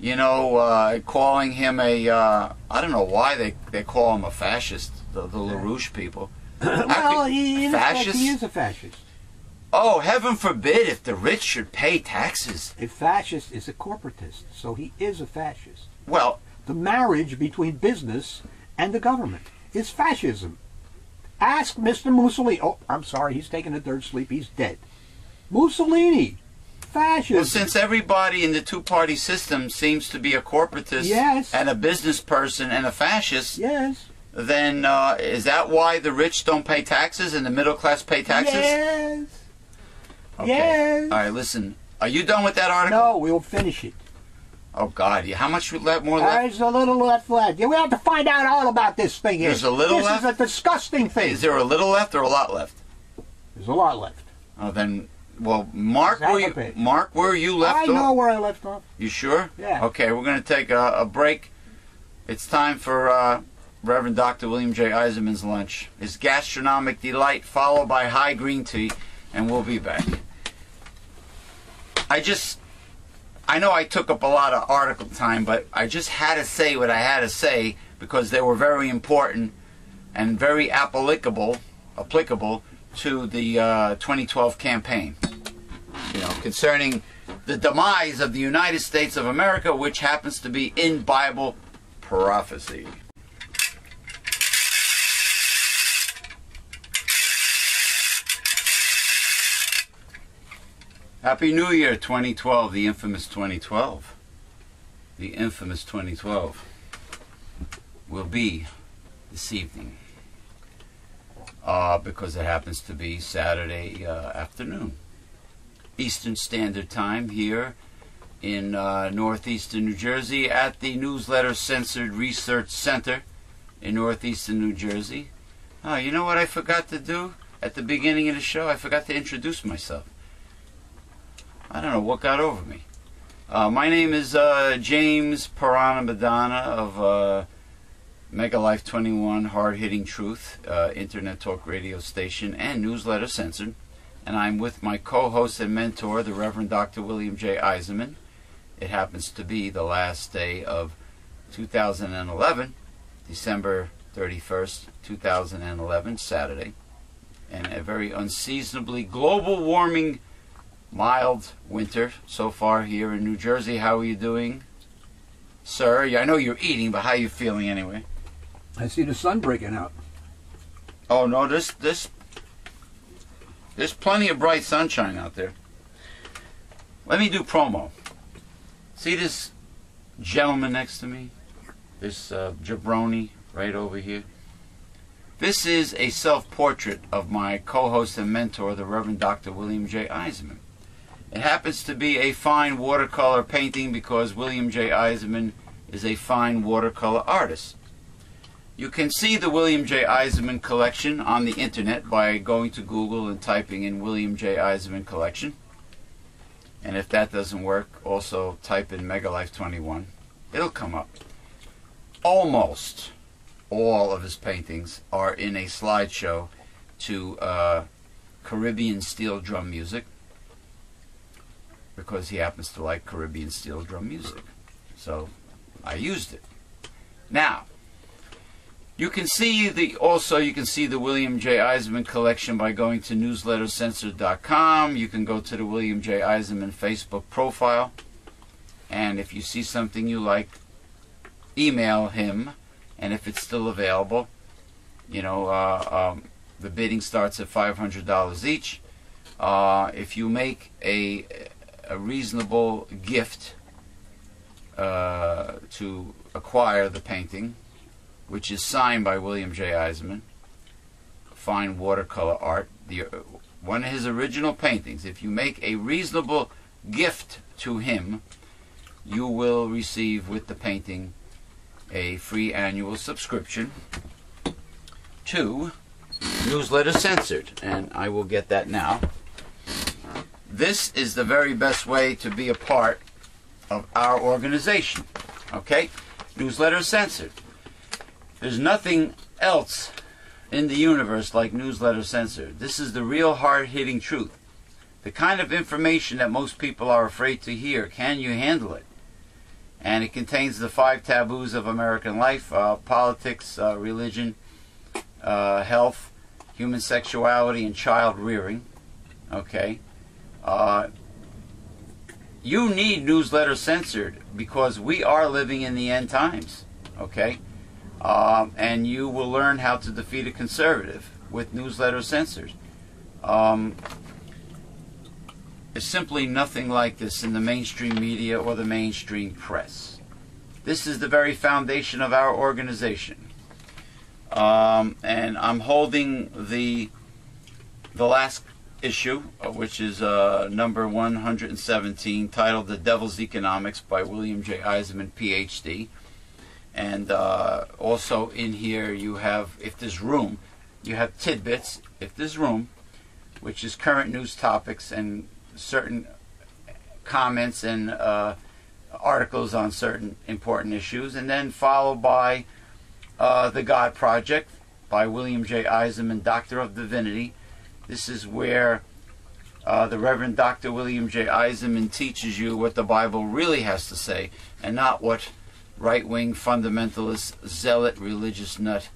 you know, calling him a, I don't know why they call him a fascist, the LaRouche people. Well, he is a fascist. Oh, heaven forbid if the rich should pay taxes. A fascist is a corporatist, so he is a fascist. Well, the marriage between business and the government is fascism. Ask Mr. Mussolini. Oh, I'm sorry, he's taking a third sleep. He's dead. Mussolini, fascism. well, since everybody in the two-party system seems to be a corporatist Yes. and a business person and a fascist, Yes. then is that why the rich don't pay taxes and the middle class pay taxes? Yes. Okay. Yes. All right, listen. Are you done with that article? No, we'll finish it. Oh, God. How much more left? There's a little left. Yeah, we have to find out all about this thing here. There's a little left? This is a disgusting thing. Is there a little left or a lot left? There's a lot left. Oh, then, well, Mark, Exactly. where you left I off? know where I left off. You sure? Yeah. Okay, we're going to take a break. It's time for Reverend Dr. William J. Eisenman's lunch. His gastronomic delight, followed by high green tea, and we'll be back. I know I took up a lot of article time, but I just had to say what I had to say because they were very important and very applicable to the 2012 campaign. You know, concerning the demise of the United States of America, which happens to be in Bible prophecy. Happy New Year 2012, the infamous 2012. The infamous 2012 will be this evening because it happens to be Saturday afternoon. Eastern Standard Time here in northeastern New Jersey at the Newsletter Censored Research Center in northeastern New Jersey. Oh, you know what I forgot to do at the beginning of the show? I forgot to introduce myself. I don't know what got over me. My name is James Parana Madonna of Mega Life 21, Hard Hitting Truth, Internet Talk Radio Station, and Newsletter Censored. And I'm with my co-host and mentor, the Reverend Dr. William J. Eisenman. It happens to be the last day of 2011, December 31st, 2011, Saturday. And a very unseasonably global warming, mild winter so far here in New Jersey. How are you doing, sir? I know you're eating, but how are you feeling anyway? I see the sun breaking out. Oh no, there's plenty of bright sunshine out there. Let me do promo. See this gentleman next to me? This jabroni right over here? This is a self-portrait of my co-host and mentor, the Reverend Dr. William J. Eisenman. It happens to be a fine watercolor painting because William J. Eisenman is a fine watercolor artist. You can see the William J. Eisenman collection on the internet by going to Google and typing in William J. Eisenman collection. And if that doesn't work, also type in Mega Life 21. It'll come up. Almost all of his paintings are in a slideshow to Caribbean steel drum music, because he happens to like Caribbean steel drum music. So I used it. Now, you can see the William J. Eisenman collection by going to newslettercensored.com. You can go to the William J. Eisenman Facebook profile, and if you see something you like, email him. And if it's still available, you know, the bidding starts at $500 each. If you make a reasonable gift to acquire the painting, which is signed by William J. Eisenman, fine watercolor art, one of his original paintings. If you make a reasonable gift to him, you will receive with the painting a free annual subscription to Newsletter Censored, and I will get that now. This is the very best way to be a part of our organization. Okay? Newsletter Censored. There's nothing else in the universe like Newsletter Censored. This is the real hard-hitting truth. The kind of information that most people are afraid to hear. Can you handle it? And it contains the 5 taboos of American life: politics, religion, health, human sexuality, and child rearing. Okay? You need Newsletter Censored because we are living in the end times. Okay? And you will learn how to defeat a conservative with Newsletter Censored. There's simply nothing like this in the mainstream media or the mainstream press. This is the very foundation of our organization. And I'm holding the last issue, which is number 117, titled The Devil's Economics by William J. Eisenman, Ph.D. And also in here you have, if there's room, you have tidbits, if there's room, which is current news topics and certain comments and articles on certain important issues, and then followed by The God Project by William J. Eisenman, Doctor of Divinity. This is where the Reverend Dr. William J. Eisenman teaches you what the Bible really has to say, and not what right-wing fundamentalist, zealot, religious nut,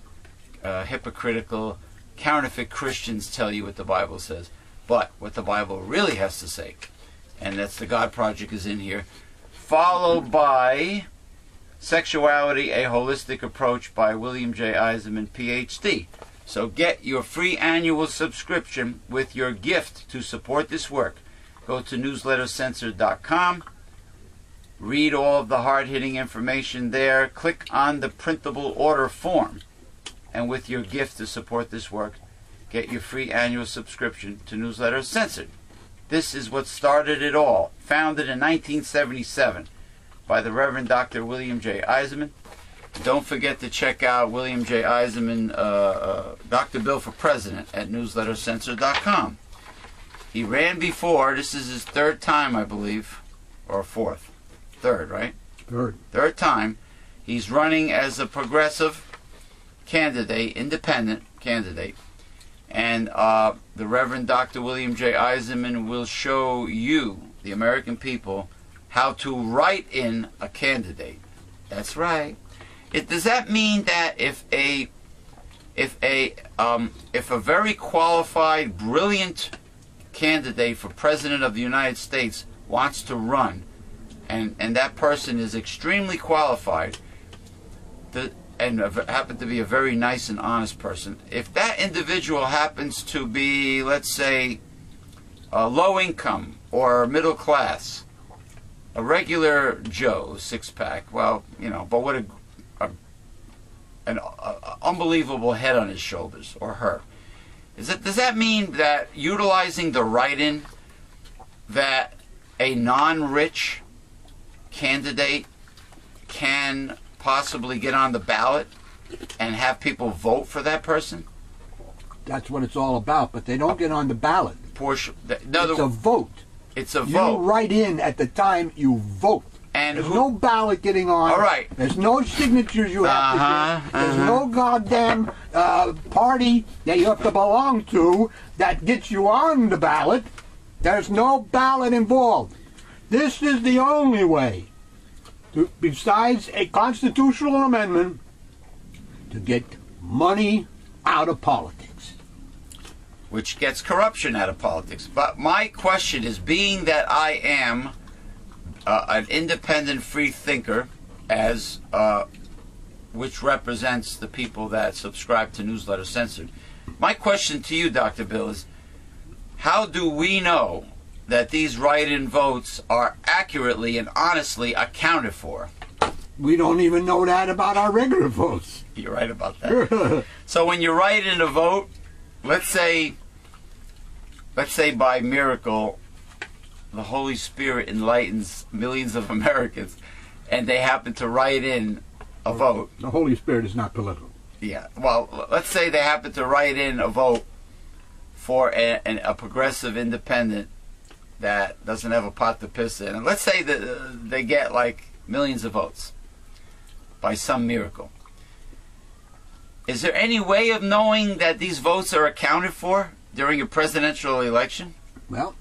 hypocritical, counterfeit Christians tell you what the Bible says. But what the Bible really has to say, and that's The God Project is in here, followed by Sexuality, a Holistic Approach by William J. Eisenman, Ph.D. So get your free annual subscription with your gift to support this work. Go to newslettercensored.com, read all of the hard-hitting information there, click on the printable order form, and with your gift to support this work, get your free annual subscription to Newsletter Censored. This is what started it all. Founded in 1977 by the Reverend Dr. William J. Eisenman. Don't forget to check out William J. Eisenman, Dr. Bill for President at newslettercensor.com. He ran before. This is his third time, I believe, or fourth. Third, right? Third time. He's running as a progressive candidate, independent candidate. And the Reverend Dr. William J. Eisenman will show you, the American people, how to write in a candidate. That's right. Does that mean that if a very qualified, brilliant candidate for President of the United States wants to run, and that person is extremely qualified, and happen to be a very nice and honest person, if that individual happens to be, let's say, low income or middle class, a regular Joe, six-pack, well, you know, but what an unbelievable head on his shoulders, or her. Does that mean that utilizing the write-in, that a non-rich candidate can possibly get on the ballot and have people vote for that person? That's what it's all about, but they don't get on the ballot. It's a vote. It's a vote. You write in at the time you vote. And there's no ballot getting on. All right. There's no signatures you have to get. There's no goddamn party that you have to belong to that gets you on the ballot. There's no ballot involved. This is the only way, besides a constitutional amendment, to get money out of politics. Which gets corruption out of politics. But my question is, being that I am an independent free thinker, which represents the people that subscribe to Newsletter Censored, my question to you, Dr. Bill, is how do we know that these write-in votes are accurately and honestly accounted for? We don't even know that about our regular votes. You're right about that. So when you write in a vote, let's say by miracle, the Holy Spirit enlightens millions of Americans, and they happen to write in a vote. The Holy Spirit is not political. Yeah. Well, let's say they happen to write in a vote for a progressive independent that doesn't have a pot to piss in. And let's say that they get like millions of votes by some miracle. Is there any way of knowing that these votes are accounted for during a presidential election? Well,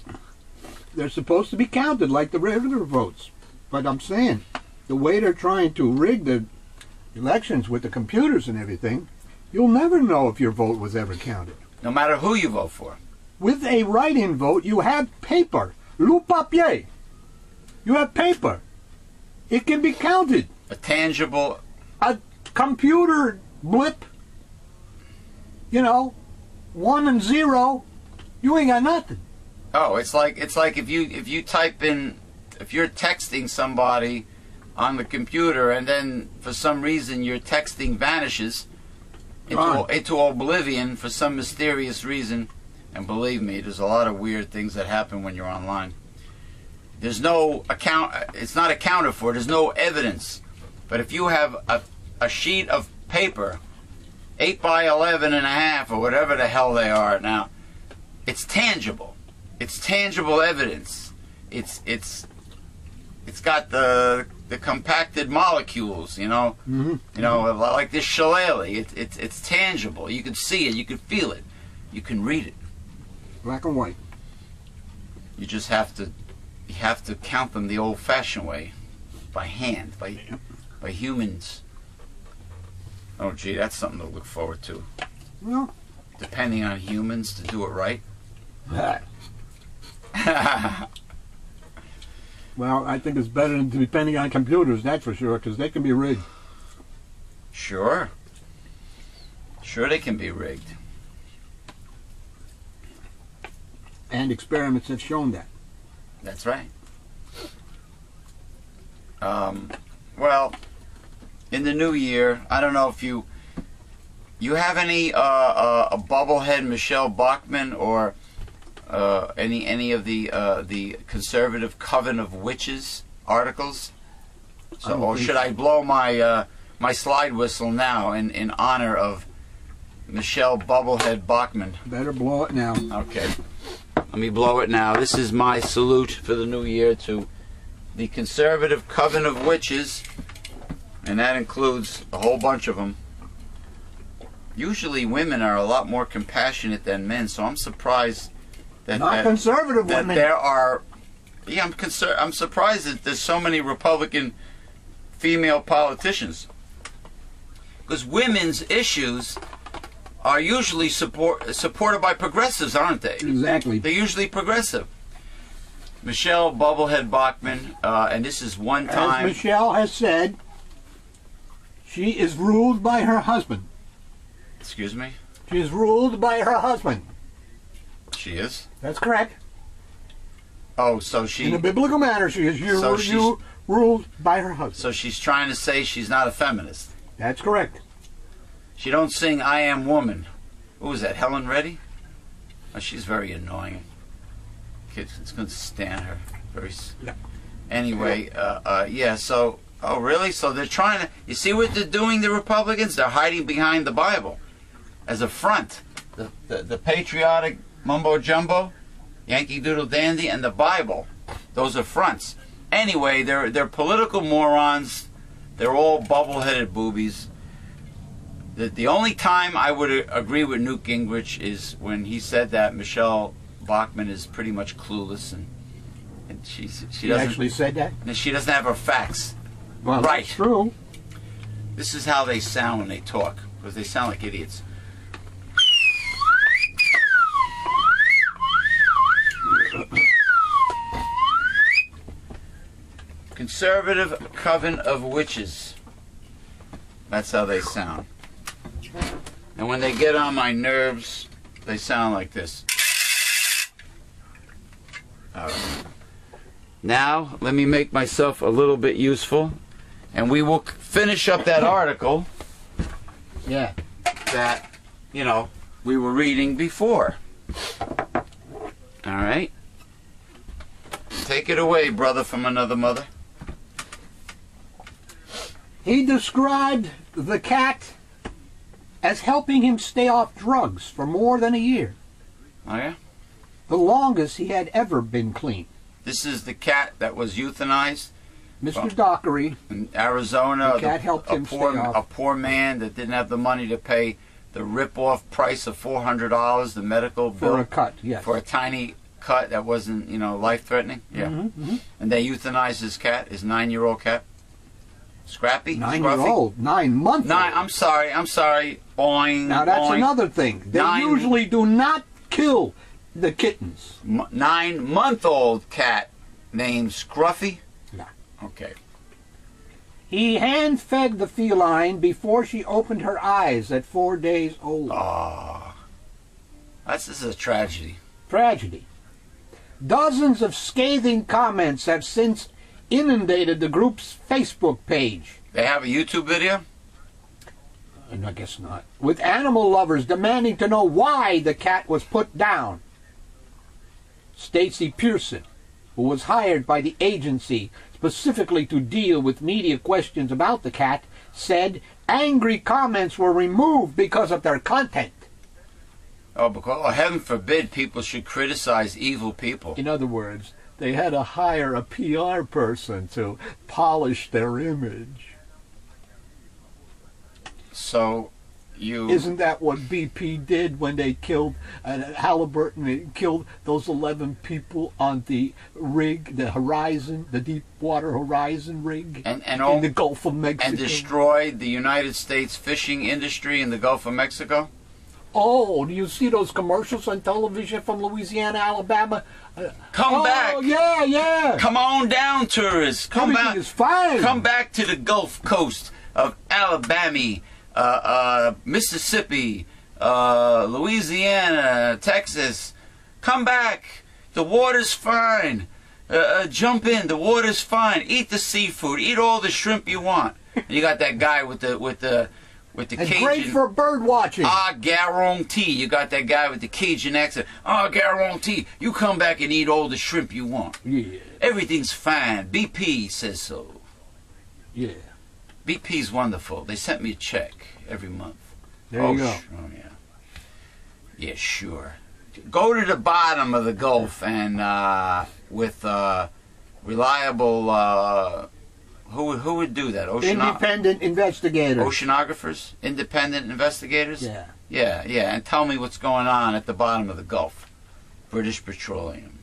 they're supposed to be counted like the regular votes. But I'm saying, the way they're trying to rig the elections with the computers and everything, you'll never know if your vote was ever counted. No matter who you vote for. With a write-in vote, you have paper. Le papier. You have paper. It can be counted. A tangible... A computer blip, 1 and 0, you ain't got nothing. Oh, it's like if you type in, if you're texting somebody on the computer and then for some reason your texting vanishes into oblivion for some mysterious reason, and believe me, there's a lot of weird things that happen when you're online. There's no account, it's not accounted for, there's no evidence. But if you have a sheet of paper, 8 by 11.5 or whatever the hell they are now, it's tangible. It's tangible evidence. It's got the compacted molecules, like this shillelagh. It's tangible. You can see it. You can feel it. You can read it. Black and white. You just have to count them the old-fashioned way, by hand, by humans. Oh, gee, that's something to look forward to. Well, depending on humans to do it right. Well, I think it's better than depending on computers, that's for sure, because they can be rigged. Sure. Sure they can be rigged. And experiments have shown that. That's right. Well, in the new year, I don't know if you have any a bobblehead Michelle Bachmann or any of the conservative coven of witches articles? So, or should I blow my my slide whistle now in honor of Michelle Bubblehead Bachmann? Better blow it now. Okay. Let me blow it now. This is my salute for the new year to the conservative coven of witches, and that includes a whole bunch of them. Usually women are a lot more compassionate than men, so I'm surprised that conservative that women. there are. Yeah, I'm surprised that there's so many Republican female politicians, because women's issues are usually supported by progressives, aren't they? Exactly. They're usually progressive. Michelle Bubblehead Bachmann, and this is one time. As Michelle has said, she is ruled by her husband. Excuse me? She is ruled by her husband. She is? That's correct. Oh, so she... In a biblical manner, she is ruled by her husband. So she's trying to say she's not a feminist. That's correct. She don't sing I Am Woman. Who was that, Helen Reddy? Oh, she's very annoying. Kids going to stand her. Yeah. Anyway, yeah, so... Oh, really? So they're trying to... You see what they're doing, the Republicans? They're hiding behind the Bible as a front. The patriotic mumbo-jumbo, Yankee Doodle Dandy, and the Bible. Those are fronts. Anyway, they're political morons. They're all bubble-headed boobies. The only time I would agree with Newt Gingrich is when he said that Michelle Bachmann is pretty much clueless, and she doesn't actually said that? And she doesn't have her facts. Well, right. That's true. This is how they sound when they talk, because they sound like idiots. Conservative coven of witches. That's how they sound. And when they get on my nerves, they sound like this. All right. Now, let me make myself a little bit useful, and we will finish up that article. Yeah. That, you know, we were reading before. All right. Take it away, brother from another mother. He described the cat as helping him stay off drugs for more than a year. Oh, yeah? The longest he had ever been clean. This is the cat that was euthanized. Mr. Dockery. In Arizona, the cat helped him stay off. A poor man that didn't have the money to pay the rip-off price of $400, the medical bill. For a cut, yes. For a tiny cut that wasn't, you know, life-threatening. Yeah. Mm-hmm. And they euthanized his cat, his 9-year-old cat. Scrappy? 9-year-old. 9-month-old. I'm sorry. Boing, now, that's boing. another thing. They usually do not kill the kittens. 9-month-old cat named Scruffy? No. Okay. He hand-fed the feline before she opened her eyes at 4 days old. Oh. This is a tragedy. Tragedy. Dozens of scathing comments have since inundated the group's Facebook page. They have a YouTube video? I guess not. With animal lovers demanding to know why the cat was put down. Stacy Pearson, who was hired by the agency specifically to deal with media questions about the cat, said angry comments were removed because of their content. Oh, heaven forbid people should criticize evil people. In other words, they had to hire a PR person to polish their image. So, Isn't that what BP did when they killed Halliburton? They killed those 11 people on the rig, the Horizon, the Deepwater Horizon rig in the Gulf of Mexico. And destroyed the United States fishing industry in the Gulf of Mexico? Oh, do you see those commercials on television from Louisiana, Alabama? Come back. Oh, yeah. Come on down, tourists. Everything is fine. Come back to the Gulf Coast of Alabama, Mississippi, Louisiana, Texas. Come back. The water's fine. Jump in. The water's fine. Eat the seafood. Eat all the shrimp you want. And you got that guy with the with the and Cajun. great for bird watching. I guarantee. You got that guy with the Cajun accent. I guarantee. You come back and eat all the shrimp you want. Yeah. Everything's fine. BP says so. Yeah. BP's wonderful. They sent me a check every month. There you go. Oh, yeah. Yeah, sure. Go to the bottom of the Gulf and with reliable... Who would do that? Independent investigators. Oceanographers? Independent investigators? Yeah. Yeah, and tell me what's going on at the bottom of the Gulf. British Petroleum.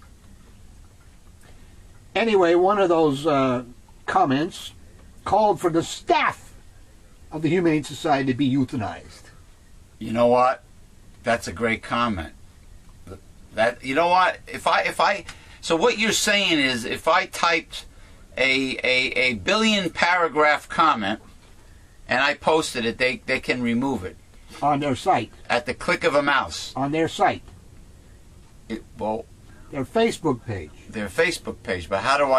Anyway, one of those comments called for the staff of the Humane Society to be euthanized. You know what? That's a great comment. That, you know what? So what you're saying is, if I typed a billion paragraph comment and I posted it, they can remove it On their site. at the click of a mouse. On their site. Well, Their Facebook page. their Facebook page. But how do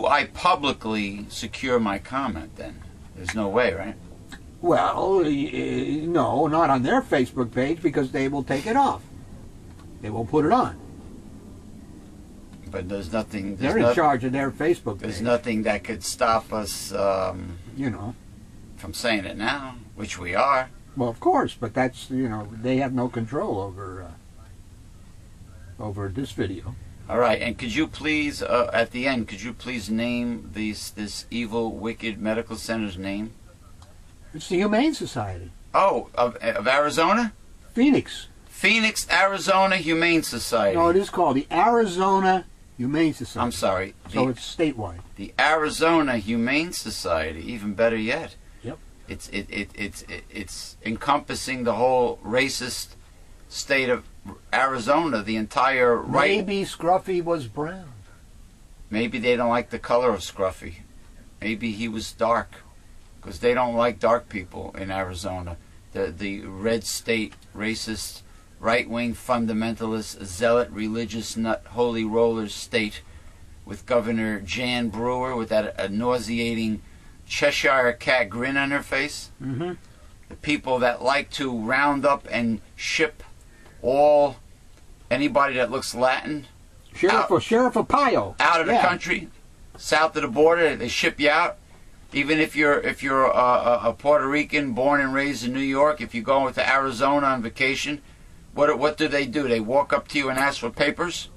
I publicly secure my comment then? There's no way, right? Well, no, not on their Facebook page, because they will take it off. They won't put it on. But there's nothing. They're in charge of their Facebook page. There's nothing that could stop us, You know. from saying it now, which we are. Well, of course, but that's, they have no control over this video. All right, and could you please, at the end, could you please name this evil, wicked medical center's name? It's the Humane Society. Oh, of Arizona? Phoenix. Phoenix, Arizona Humane Society. No, it is called the Arizona Humane Society. I'm sorry. So it's statewide. The Arizona Humane Society, even better yet. Yep. It's encompassing the whole racist state of Arizona, the entire right. Maybe Scruffy was brown. Maybe they don't like the color of Scruffy. Maybe he was dark, because they don't like dark people in Arizona. The red state, racist, right-wing fundamentalist, zealot, religious nut, holy rollers state, with Governor Jan Brewer with that nauseating Cheshire cat grin on her face. Mm-hmm. The people that like to round up and ship anybody that looks Latin Sheriff Arpaio. out of the country, south of the border. They ship you out. Even if you're a Puerto Rican born and raised in New York, if you go to Arizona on vacation, what do? They walk up to you and ask for papers,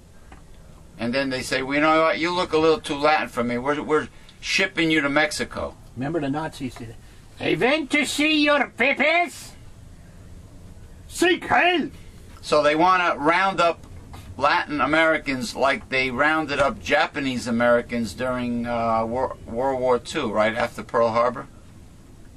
and then they say, "Well, you know what? You look a little too Latin for me. We're shipping you to Mexico." Remember the Nazis said, "I want to see your papers." Seek hell. So they want to round up Latin Americans like they rounded up Japanese Americans during World War II, right after Pearl Harbor.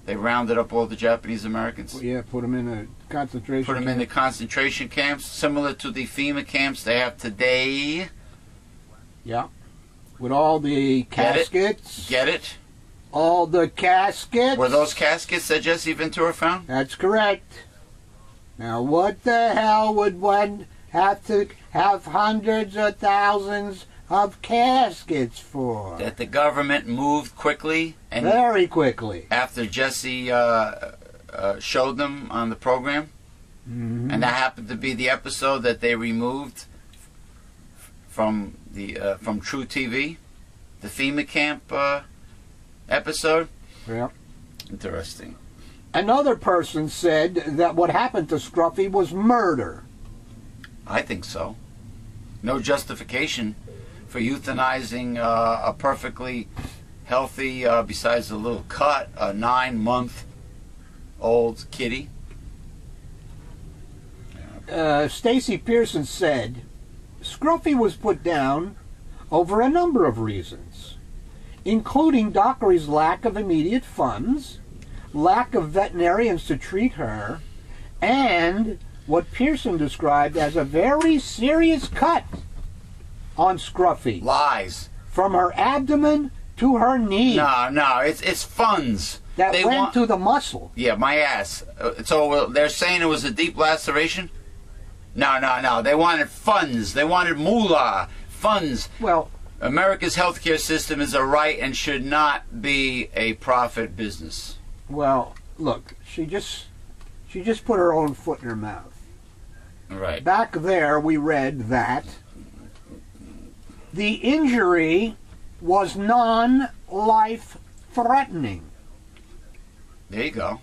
They rounded up all the Japanese Americans. Well, yeah, put them in a concentration Put them in the concentration camps, similar to the FEMA camps they have today. Yeah. With all the caskets. Get it? All the caskets. Were those caskets that Jesse Ventura found? That's correct. Now, what the hell would one have to have hundreds of thousands of caskets for? That the government moved quickly and very quickly after Jesse showed them on the program. Mm-hmm. And that happened to be the episode that they removed from True TV, the FEMA camp episode. Yeah. Interesting. Another person said that what happened to Scruffy was murder. I think so. No justification for euthanizing a perfectly healthy, besides a little cut, a 9-month-old kitty. Stacy Pearson said Scruffy was put down over a number of reasons, including Dockery's lack of immediate funds, lack of veterinarians to treat her, and what Pearson described as a very serious cut on Scruffy. Lies. From her abdomen to her knee. No, it's funds. That went to the muscle. Yeah, my ass. So they're saying it was a deep laceration? No. They wanted funds. They wanted moolah. Funds. Well, America's healthcare system is a right and should not be a profit business. Well, look, she just put her own foot in her mouth. Right. Back there, we read that the injury was non-life threatening. There you go.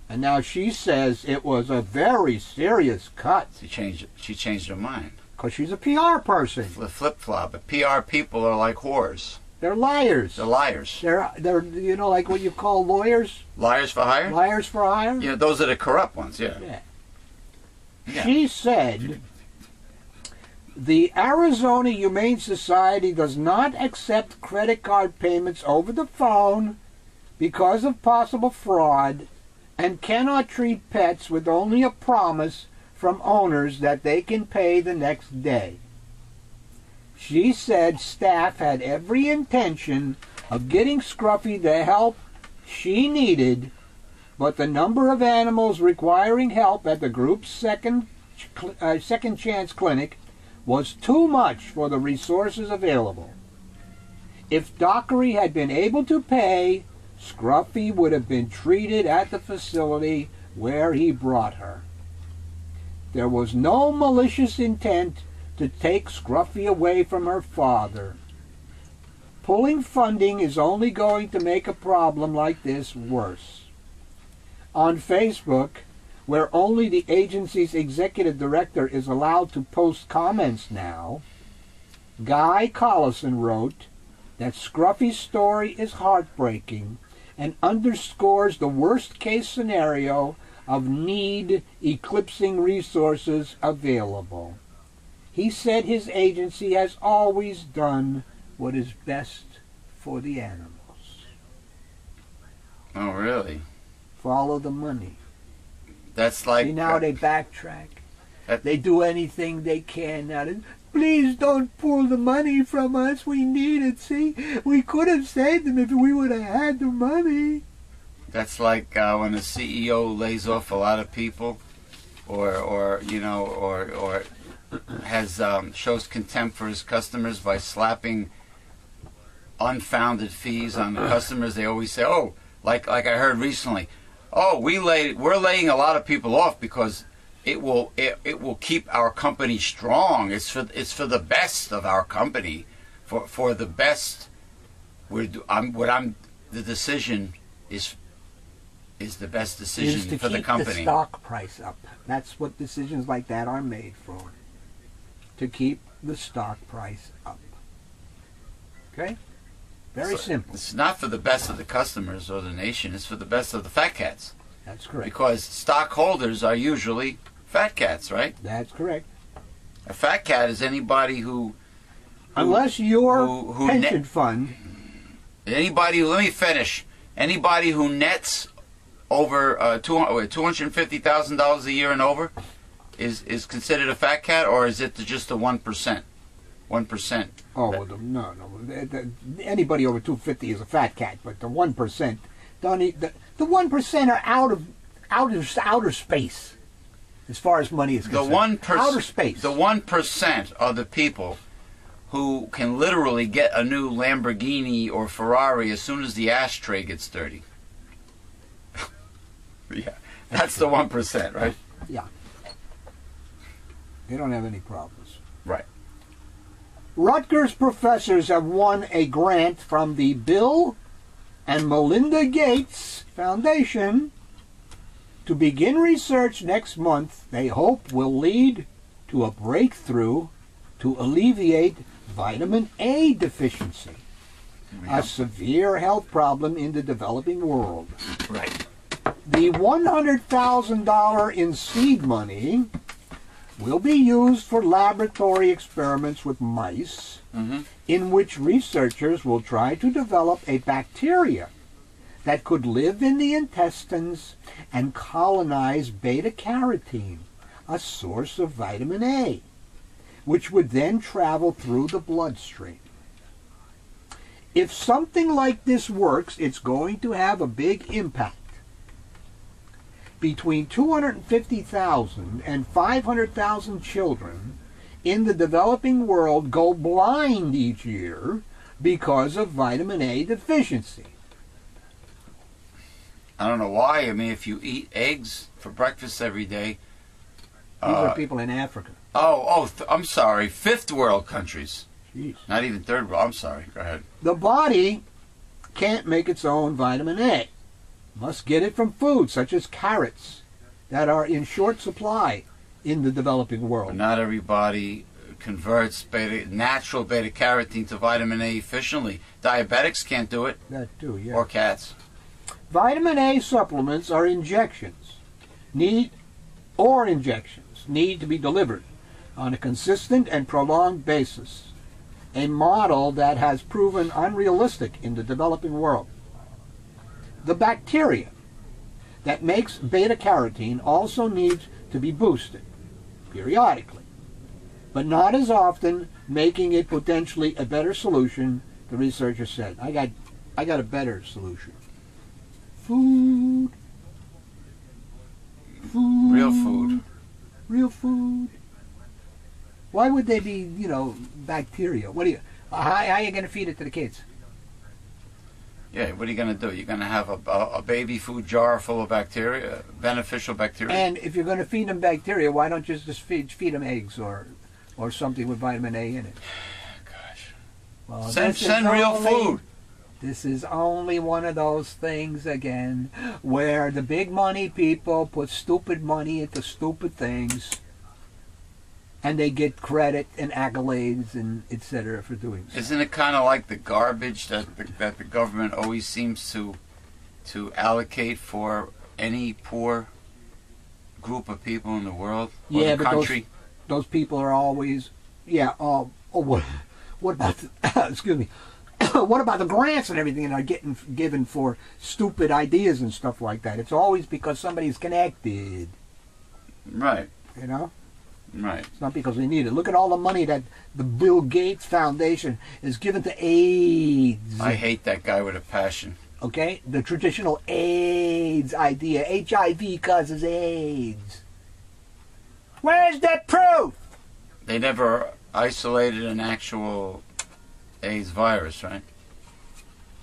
And now she says it was a very serious cut. She changed her mind. Because she's a PR person. Flip-flop. But PR people are like whores. They're liars. They're liars. They're you know, like what you call lawyers? Liars for hire? Liars for hire? Yeah, those are the corrupt ones, yeah. Yeah. She said, the Arizona Humane Society does not accept credit card payments over the phone because of possible fraud and cannot treat pets with only a promise from owners that they can pay the next day. She said staff had every intention of getting Scruffy the help she needed, but the number of animals requiring help at the group's second chance clinic was too much for the resources available. If Dockery had been able to pay, Scruffy would have been treated at the facility where he brought her. There was no malicious intent to take Scruffy away from her father. Pulling funding is only going to make a problem like this worse. On Facebook, where only the agency's executive director is allowed to post comments now, Guy Collison wrote that Scruffy's story is heartbreaking and underscores the worst-case scenario of need eclipsing resources available. He said his agency has always done what is best for the animals. Oh, really? Follow the money. That's like... See, now they backtrack. They do anything they can now. Please don't pull the money from us. We need it. See, we could have saved them if we would have had the money. That's like when a CEO lays off a lot of people, or has shows contempt for his customers by slapping unfounded fees on the customers. They always say, "Oh, like I heard recently, oh, we're laying a lot of people off because it will keep our company strong. It's for the best of our company, for the best. The decision is the best decision for the company. To keep the stock price up. That's what decisions like that are made for. To keep the stock price up. Okay? Very simple. It's not for the best of the customers or the nation. It's for the best of the fat cats. That's correct. Because stockholders are usually fat cats, right? That's correct. A fat cat is anybody who unless your pension fund. Anybody. Let me finish. Anybody who nets over $250,000 a year and over is considered a fat cat, or is it just the 1%? 1%. Oh, well, no. Anybody over 250 is a fat cat, but the 1% don't. The 1% are outer space, as far as money is concerned. Outer space. The 1% are the people who can literally get a new Lamborghini or Ferrari as soon as the ashtray gets dirty. Yeah, that's the 1%, right? Yeah. They don't have any problems. Right. Rutgers professors have won a grant from the Bill and Melinda Gates Foundation to begin research next month they hope will lead to a breakthrough to alleviate vitamin A deficiency, a severe health problem in the developing world. Right. The $100,000 in seed money will be used for laboratory experiments with mice, in which researchers will try to develop a bacteria that could live in the intestines and colonize beta-carotene, a source of vitamin A, which would then travel through the bloodstream. If something like this works, it's going to have a big impact. Between 250,000 and 500,000 children in the developing world go blind each year because of vitamin A deficiency. I don't know why. I mean, if you eat eggs for breakfast every day. These are people in Africa. I'm sorry. Fifth world countries. Jeez. Not even third world. I'm sorry. Go ahead. The body can't make its own vitamin A. Must get it from food, such as carrots, that are in short supply in the developing world. But not everybody converts natural beta-carotene to vitamin A efficiently. Diabetics can't do it. That too, yeah. Or cats. Vitamin A supplements are injections. Need to be delivered on a consistent and prolonged basis, a model that has proven unrealistic in the developing world. The bacteria that makes beta-carotene also needs to be boosted periodically, but not as often, making it potentially a better solution, the researcher said. I got a better solution. Food. Real food. Real food. Why would they be, bacteria? How are you going to feed it to the kids? Yeah, what are you going to do? You're going to have a baby food jar full of bacteria, beneficial bacteria? And if you're going to feed them bacteria, why don't you just feed them eggs or something with vitamin A in it? Gosh. Well, send real food. This is only one of those things, again, where the big money people put stupid money into stupid things, and they get credit and accolades and etc. for doing so. Isn't it kind of like the garbage that the government always seems to allocate for any poor group of people in the world or the country? Those people are always, what about, excuse me, what about the grants and everything that are getting given for stupid ideas and stuff like that? It's always because somebody's connected. Right. Right. It's not because they need it. Look at all the money that the Bill Gates Foundation is given to AIDS. I hate that guy with a passion. Okay? The traditional AIDS idea. HIV causes AIDS. Where's the proof? They never isolated an actual AIDS virus, right?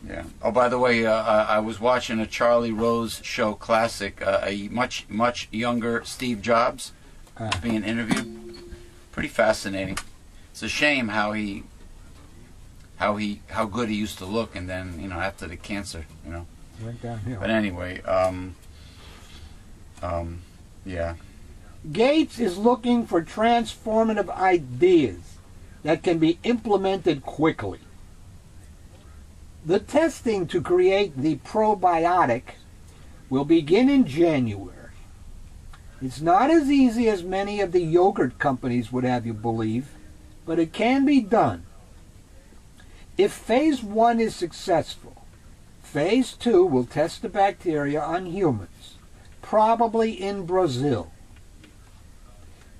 Yeah. Oh, by the way, I was watching a Charlie Rose show classic. A much younger Steve Jobs was being interviewed. Pretty fascinating. It's a shame how good he used to look, and then after the cancer, went downhill. But anyway, yeah. Gates is looking for transformative ideas that can be implemented quickly. The testing to create the probiotic will begin in January. It's not as easy as many of the yogurt companies would have you believe, but it can be done. If phase 1 is successful, phase 2 will test the bacteria on humans, probably in Brazil.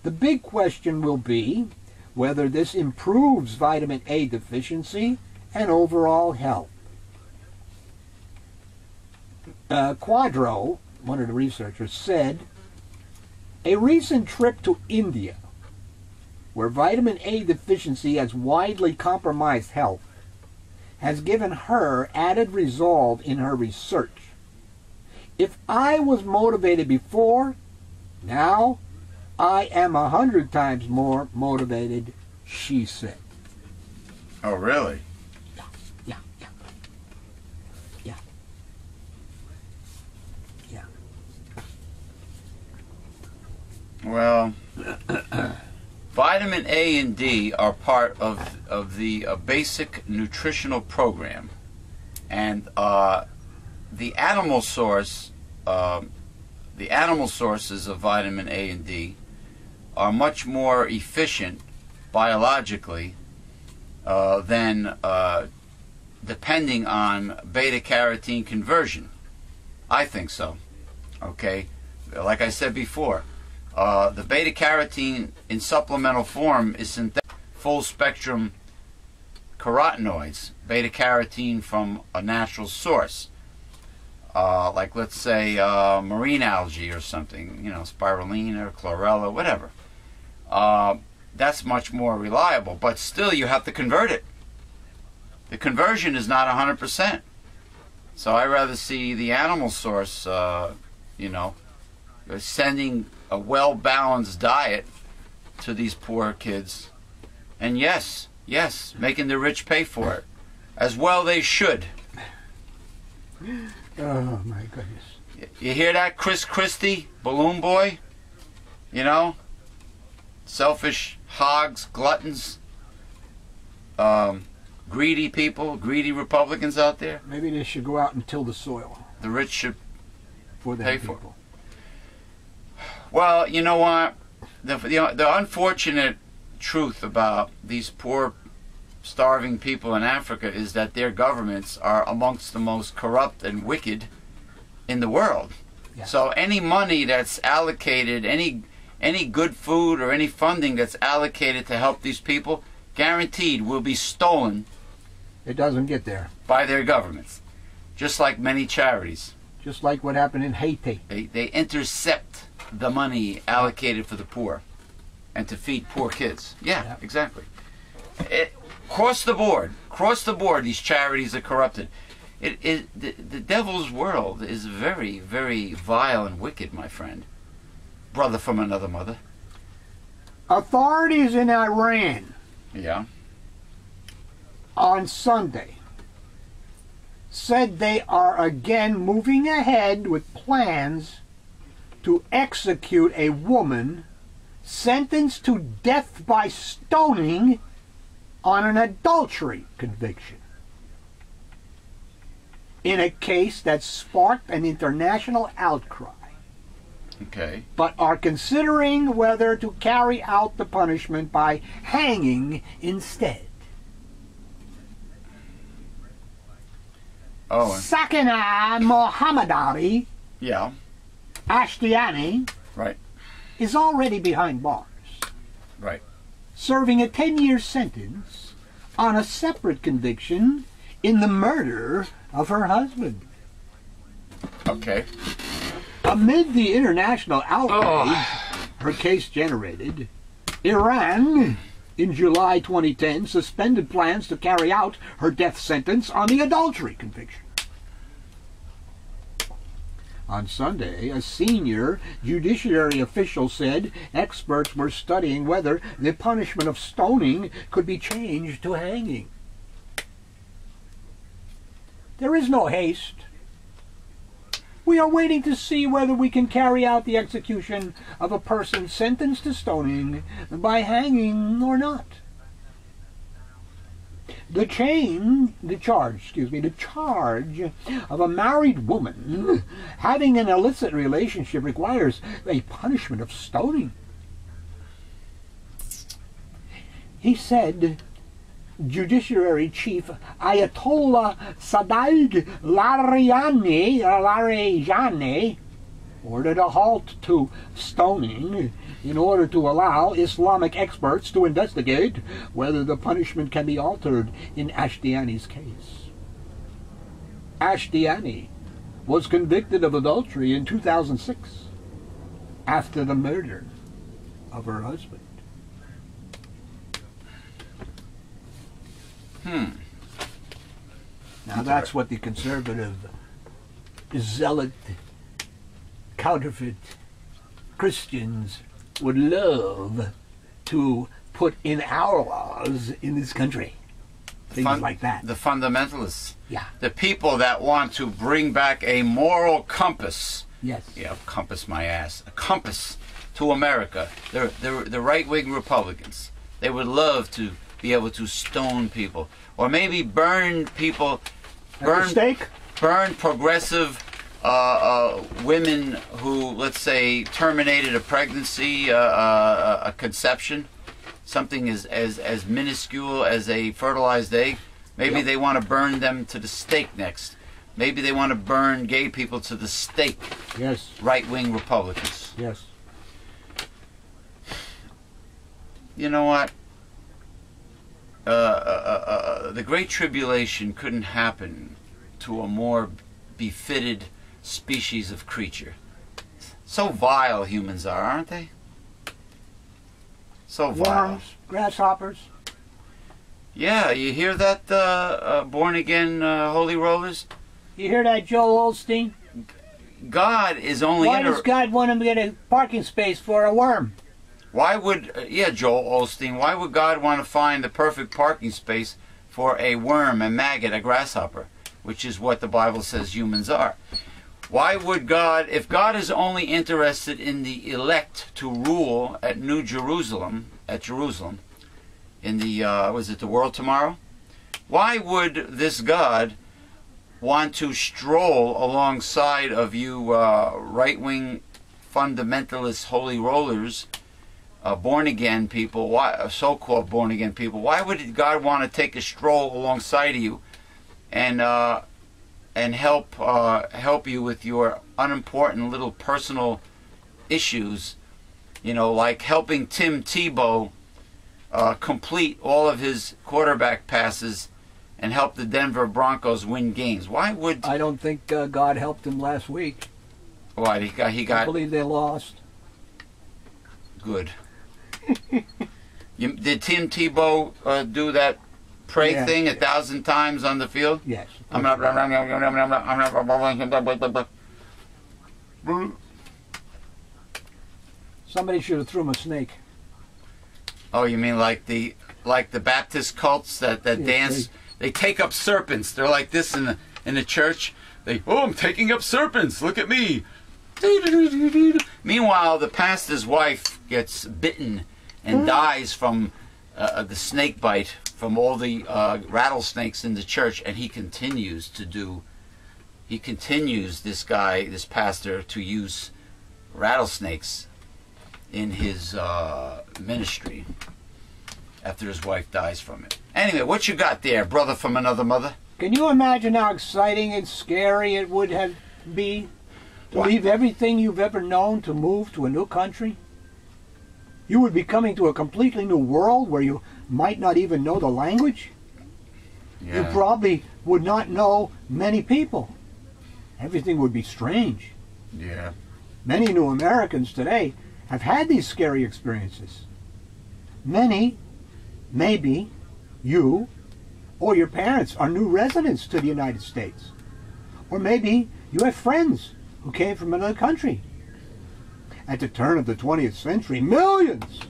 The big question will be whether this improves vitamin A deficiency and overall health. Quadro, one of the researchers, said, a recent trip to India, where vitamin A deficiency has widely compromised health, has given her added resolve in her research. If I was motivated before, now I am 100 times more motivated, she said. Oh, really? Yeah. Well, vitamin A and D are part of the basic nutritional program, and the animal sources of vitamin A and D are much more efficient biologically than depending on beta-carotene conversion. I think so. Okay, like I said before, the beta-carotene in supplemental form is synthetic full-spectrum carotenoids, beta-carotene from a natural source, like let's say marine algae or something, spirulina or chlorella, whatever. that's much more reliable. But still, you have to convert it. The conversion is not 100%. So I rather see the animal source, you know, sending a well-balanced diet to these poor kids. And yes, making the rich pay for it. As well they should. Oh, my goodness. You hear that, Chris Christie, balloon boy? You know? Selfish hogs, gluttons, greedy people, greedy Republicans out there. Maybe they should go out and till the soil. The rich should for them pay people. for it. Well, you know what? The unfortunate truth about these poor, starving people in Africa is that their governments are amongst the most corrupt and wicked in the world. Yeah. So any money that's allocated, any good food or any funding that's allocated to help these people, guaranteed will be stolen. It doesn't get there. By their governments, just like many charities. Just like what happened in Haiti. They intercept the money allocated for the poor and to feed poor kids. Yeah. Exactly. Across the board, these charities are corrupted. The devil's world is very, very vile and wicked, my friend. Brother from another mother. Authorities in Iran on Sunday said they are again moving ahead with plans to execute a woman sentenced to death by stoning on an adultery conviction, in a case that sparked an international outcry. Okay. But are considering whether to carry out the punishment by hanging instead. Oh. Sakina Mohammadi Ashtiani Right. is already behind bars. Right. Serving a 10-year sentence on a separate conviction in the murder of her husband. Okay. Amid the international outrage her case generated, Iran, in July 2010, suspended plans to carry out her death sentence on the adultery conviction. On Sunday, a senior judiciary official said experts were studying whether the punishment of stoning could be changed to hanging. There is no haste. We are waiting to see whether we can carry out the execution of a person sentenced to stoning by hanging or not. The charge of a married woman having an illicit relationship requires a punishment of stoning. He said Judiciary Chief Ayatollah Saad Larijani ordered a halt to stoning in order to allow Islamic experts to investigate whether the punishment can be altered in Ashtiani's case. Ashtiani was convicted of adultery in 2006 after the murder of her husband. Now that's what the conservative, zealot, counterfeit Christians would love to put in our laws in this country. Things like that. The fundamentalists. Yeah. The people that want to bring back a moral compass. Yes. Yeah, compass my ass. A compass to America. The right-wing Republicans. They would love to be able to stone people. Or maybe burn people. Burn progressive women who, let's say, terminated a pregnancy, a conception, something as minuscule as a fertilized egg. Maybe they want to burn them to the stake next. Maybe they want to burn gay people to the stake. Yes. Right-wing Republicans. Yes. You know what? The Great Tribulation couldn't happen to a more befitted species of creature. So vile humans are, aren't they? So vile. Worms, grasshoppers. Yeah, you hear that, born again holy rollers? You hear that, Joel Osteen? God is only Why does God want him to get a parking space for a worm? Why would, yeah, Joel Osteen, why would God want to find the perfect parking space for a worm, a maggot, a grasshopper, which is what the Bible says humans are? Why would God, if God is only interested in the elect to rule at New Jerusalem, in the, was it the world tomorrow? Why would this God want to stroll alongside of you right-wing fundamentalist holy rollers, born-again people, so-called born-again people? Why would God want to take a stroll alongside of you and help you with your unimportant little personal issues? You know, like helping Tim Tebow complete all of his quarterback passes and help the Denver Broncos win games. Why would... I don't think God helped him last week. What, he got... I believe they lost. Good. Did Tim Tebow do that pray thing 1,000 times on the field? Yes. Somebody should have threw him a snake. Oh, you mean like the Baptist cults that dance? They take up serpents. They're like this in the church. I'm taking up serpents. Look at me. Meanwhile, the pastor's wife gets bitten and dies from the snake bite from all the rattlesnakes in the church, and he continues, this pastor, to use rattlesnakes in his ministry after his wife dies from it. Anyway, what you got there, brother from another mother? Can you imagine how exciting and scary it would be to leave everything you've ever known to move to a new country? You would be coming to a completely new world where you might not even know the language. Yeah. You probably would not know many people. Everything would be strange. Yeah. Many new Americans today have had these scary experiences. Many, maybe you or your parents are new residents to the United States. Or maybe you have friends who came from another country. At the turn of the 20th century, millions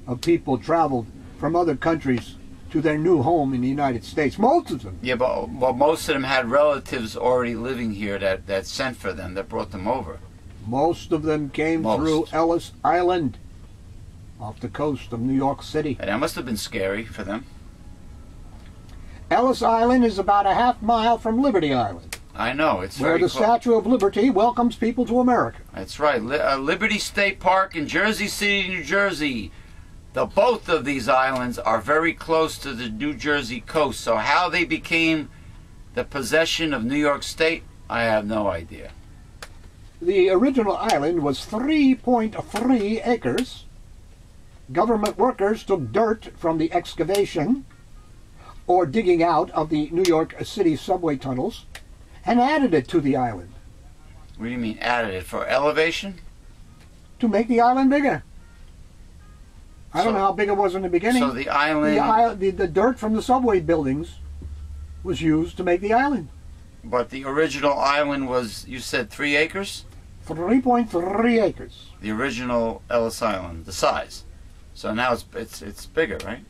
of people traveled from other countries to their new home in the United States. Most of them. Yeah, but most of them had relatives already living here that sent for them, that brought them over. Most of them came through Ellis Island, off the coast of New York City. And that must have been scary for them. Ellis Island is about a half mile from Liberty Island. I know, it's where very the close. Statue of Liberty welcomes people to America. That's right. Liberty State Park in Jersey City, New Jersey. Both of these islands are very close to the New Jersey coast. So how they became the possession of New York State, I have no idea. The original island was 3.3 acres. Government workers took dirt from the excavation or digging out of the New York City subway tunnels and added it to the island. What do you mean added it? For elevation? To make the island bigger. I don't know how big it was in the beginning. So the island... The dirt from the subway buildings was used to make the island. But the original island was, you said 3 acres? 3.3 acres. The original Ellis Island, the size. So now it's bigger, right?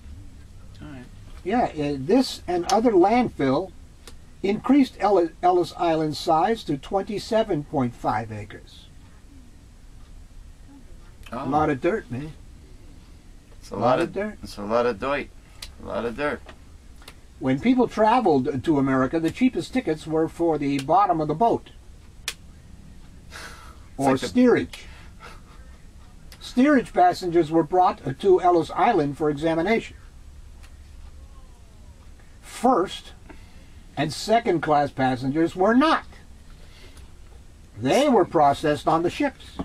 All right. Yeah, this and other landfill increased Ellis Island's size to 27.5 acres. Oh. A lot of dirt, man. It's a lot of dirt. It's a lot of dirt. A lot of dirt. When people traveled to America, the cheapest tickets were for the bottom of the boat. Or like steerage. Steerage passengers were brought to Ellis Island for examination. First and second class passengers were not. They were processed on the ships.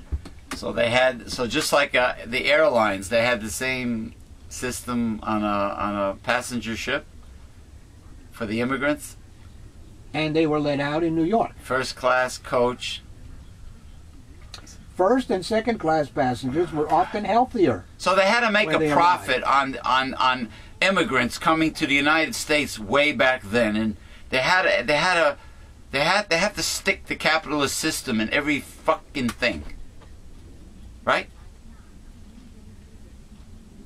So they had, just like the airlines, they had the same system on a passenger ship for the immigrants. And they were let out in New York. First class coach. First and second class passengers were often healthier. So they had to make when they a profit on immigrants coming to the United States way back then, and they have to stick the capitalist system in every fucking thing, right?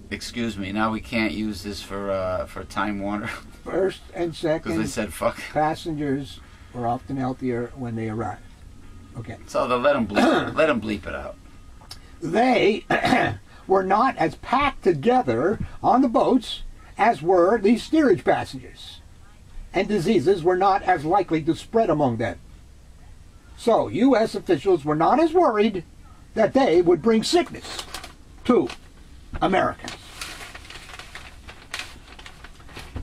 Excuse me. Now we can't use this for Time Warner First and second because they said fuck. passengers were often healthier when they arrived. Okay. So let them bleep it out. They were not as packed together on the boats as were the steerage passengers, and diseases were not as likely to spread among them. So U.S. officials were not as worried that they would bring sickness to Americans.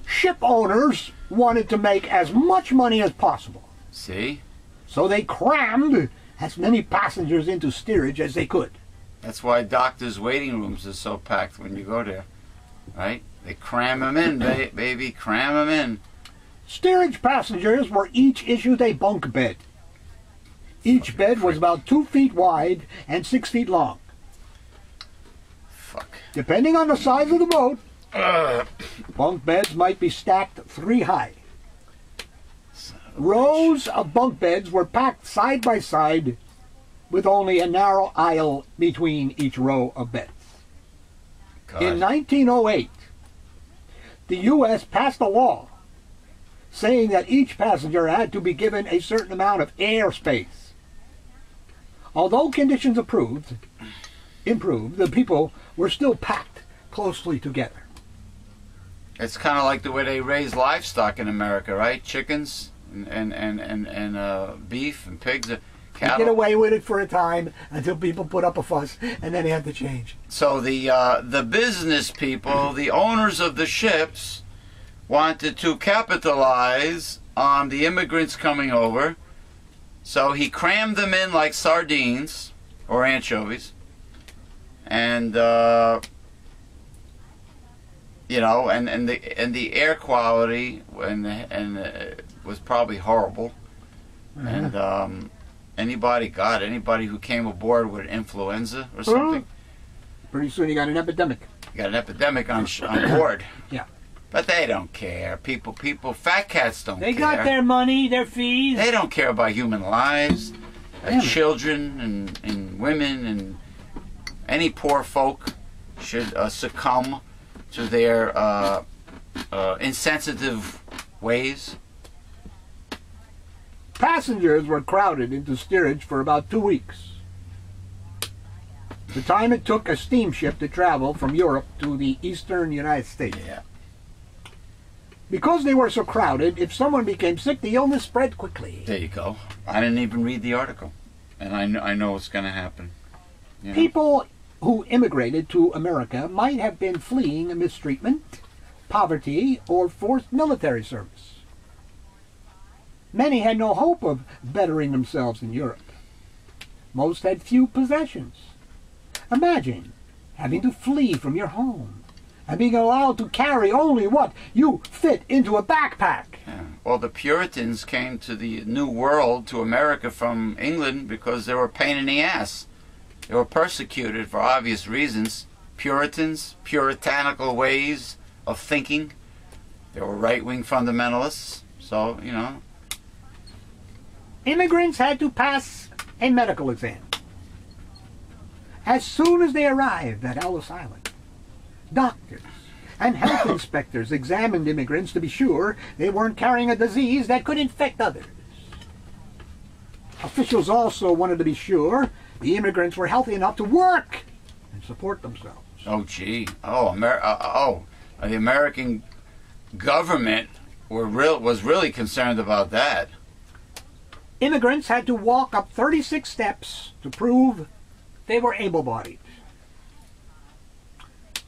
Ship owners wanted to make as much money as possible. See? So they crammed as many passengers into steerage as they could. That's why doctors' waiting rooms are so packed when you go there, right? They cram them in, baby, cram them in. Steerage passengers were each issued a bunk bed. Each bed was about 2 feet wide and 6 feet long. Fuck. Depending on the size of the boat, bunk beds might be stacked 3 high. Rows of bunk beds were packed side by side with only a narrow aisle between each row of beds. God. In 1908, the U.S. passed a law saying that each passenger had to be given a certain amount of air space. Although conditions improved, the people were still packed closely together. It's kind of like the way they raise livestock in America, right? Chickens and beef and pigs, You cattle. get away with it for a time until people put up a fuss, and then they have to change. So the business people, the owners of the ships, wanted to capitalize on the immigrants coming over. So he crammed them in like sardines or anchovies, and you know, and the air quality was probably horrible, and anybody who came aboard with influenza or something, Pretty soon you got an epidemic. you got an epidemic on board. Yeah. But they don't care. People, fat cats don't care. They got their money, their fees. They don't care about human lives, children and women, and any poor folk should succumb to their insensitive ways. Passengers were crowded into steerage for about 2 weeks. The time it took a steamship to travel from Europe to the eastern United States. Yeah. Because they were so crowded, if someone became sick, the illness spread quickly. There you go. I didn't even read the article, and I know what's going to happen. You know? People who immigrated to America might have been fleeing mistreatment, poverty, or forced military service. Many had no hope of bettering themselves in Europe. Most had few possessions. Imagine having to flee from your home and being allowed to carry only what you fit into a backpack. Yeah. Well, the Puritans came to the New World, to America from England, because they were a pain in the ass. They were persecuted for obvious reasons. Puritans, puritanical ways of thinking. They were right-wing fundamentalists. So, you know. Immigrants had to pass a medical exam. As soon as they arrived at Ellis Island, doctors and health inspectors examined immigrants to be sure they weren't carrying a disease that could infect others. Officials also wanted to be sure the immigrants were healthy enough to work and support themselves. Oh, gee. Oh, the American government was really concerned about that. Immigrants had to walk up 36 steps to prove they were able-bodied.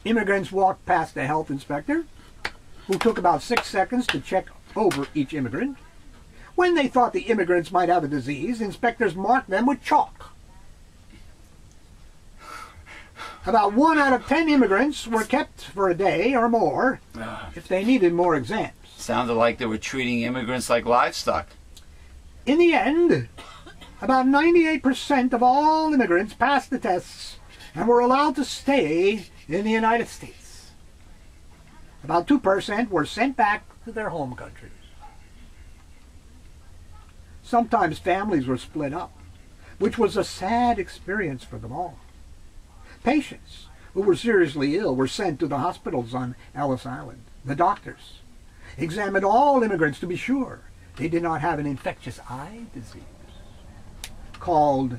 Immigrants walked past a health inspector, who took about 6 seconds to check over each immigrant. When they thought the immigrants might have a disease, inspectors marked them with chalk. About 1 out of 10 immigrants were kept for a day or more if they needed more exams. Sounded like they were treating immigrants like livestock. In the end, About 98% of all immigrants passed the tests and were allowed to stay in the United States. About 2% were sent back to their home countries. Sometimes families were split up, which was a sad experience for them all. Patients who were seriously ill were sent to the hospitals on Ellis Island. The doctors examined all immigrants to be sure they did not have an infectious eye disease called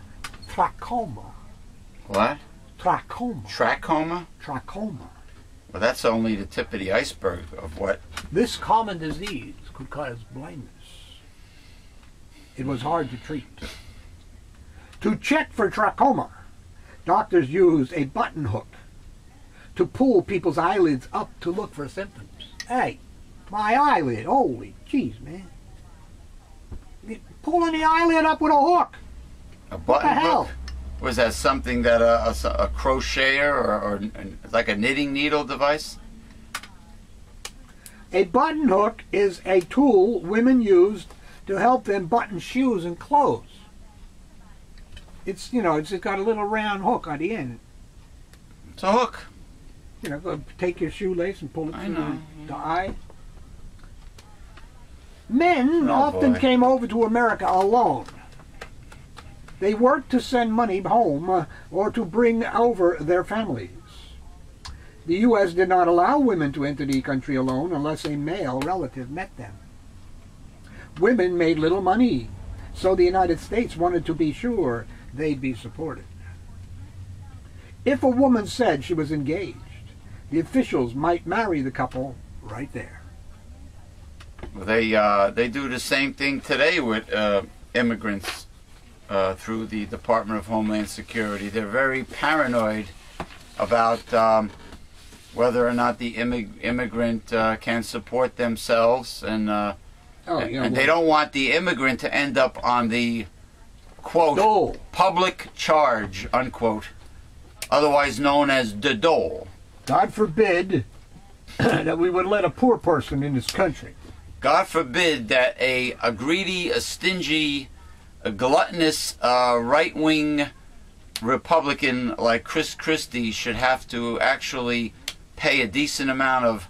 trachoma. What? Trachoma. Trachoma? Trachoma. Well, that's only the tip of the iceberg of what... This common disease could cause blindness. It was hard to treat. To check for trachoma, doctors used a button hook to pull people's eyelids up to look for symptoms. Hey, my eyelid, holy jeez, man. You're pulling the eyelid up with a hook. A button what the hell? hook? Was that something that a crocheter or like a knitting needle device? A button hook is a tool women used to help them button shoes and clothes. It's, you know, it's got a little round hook on the end. It's a hook. You know, go take your shoelace and pull it through the eye. Men often came over to America alone. They worked to send money home or to bring over their families. The U.S. did not allow women to enter the country alone unless a male relative met them. Women made little money, so the United States wanted to be sure they'd be supported. If a woman said she was engaged, the officials might marry the couple right there. Well, they do the same thing today with immigrants through the Department of Homeland Security. They're very paranoid about whether or not the immigrant can support themselves, and they don't want the immigrant to end up on the, quote, public charge, unquote, otherwise known as the dole. God forbid that we would let a poor person in this country. God forbid that a greedy, a stingy, a gluttonous right-wing Republican like Chris Christie should have to actually pay a decent amount of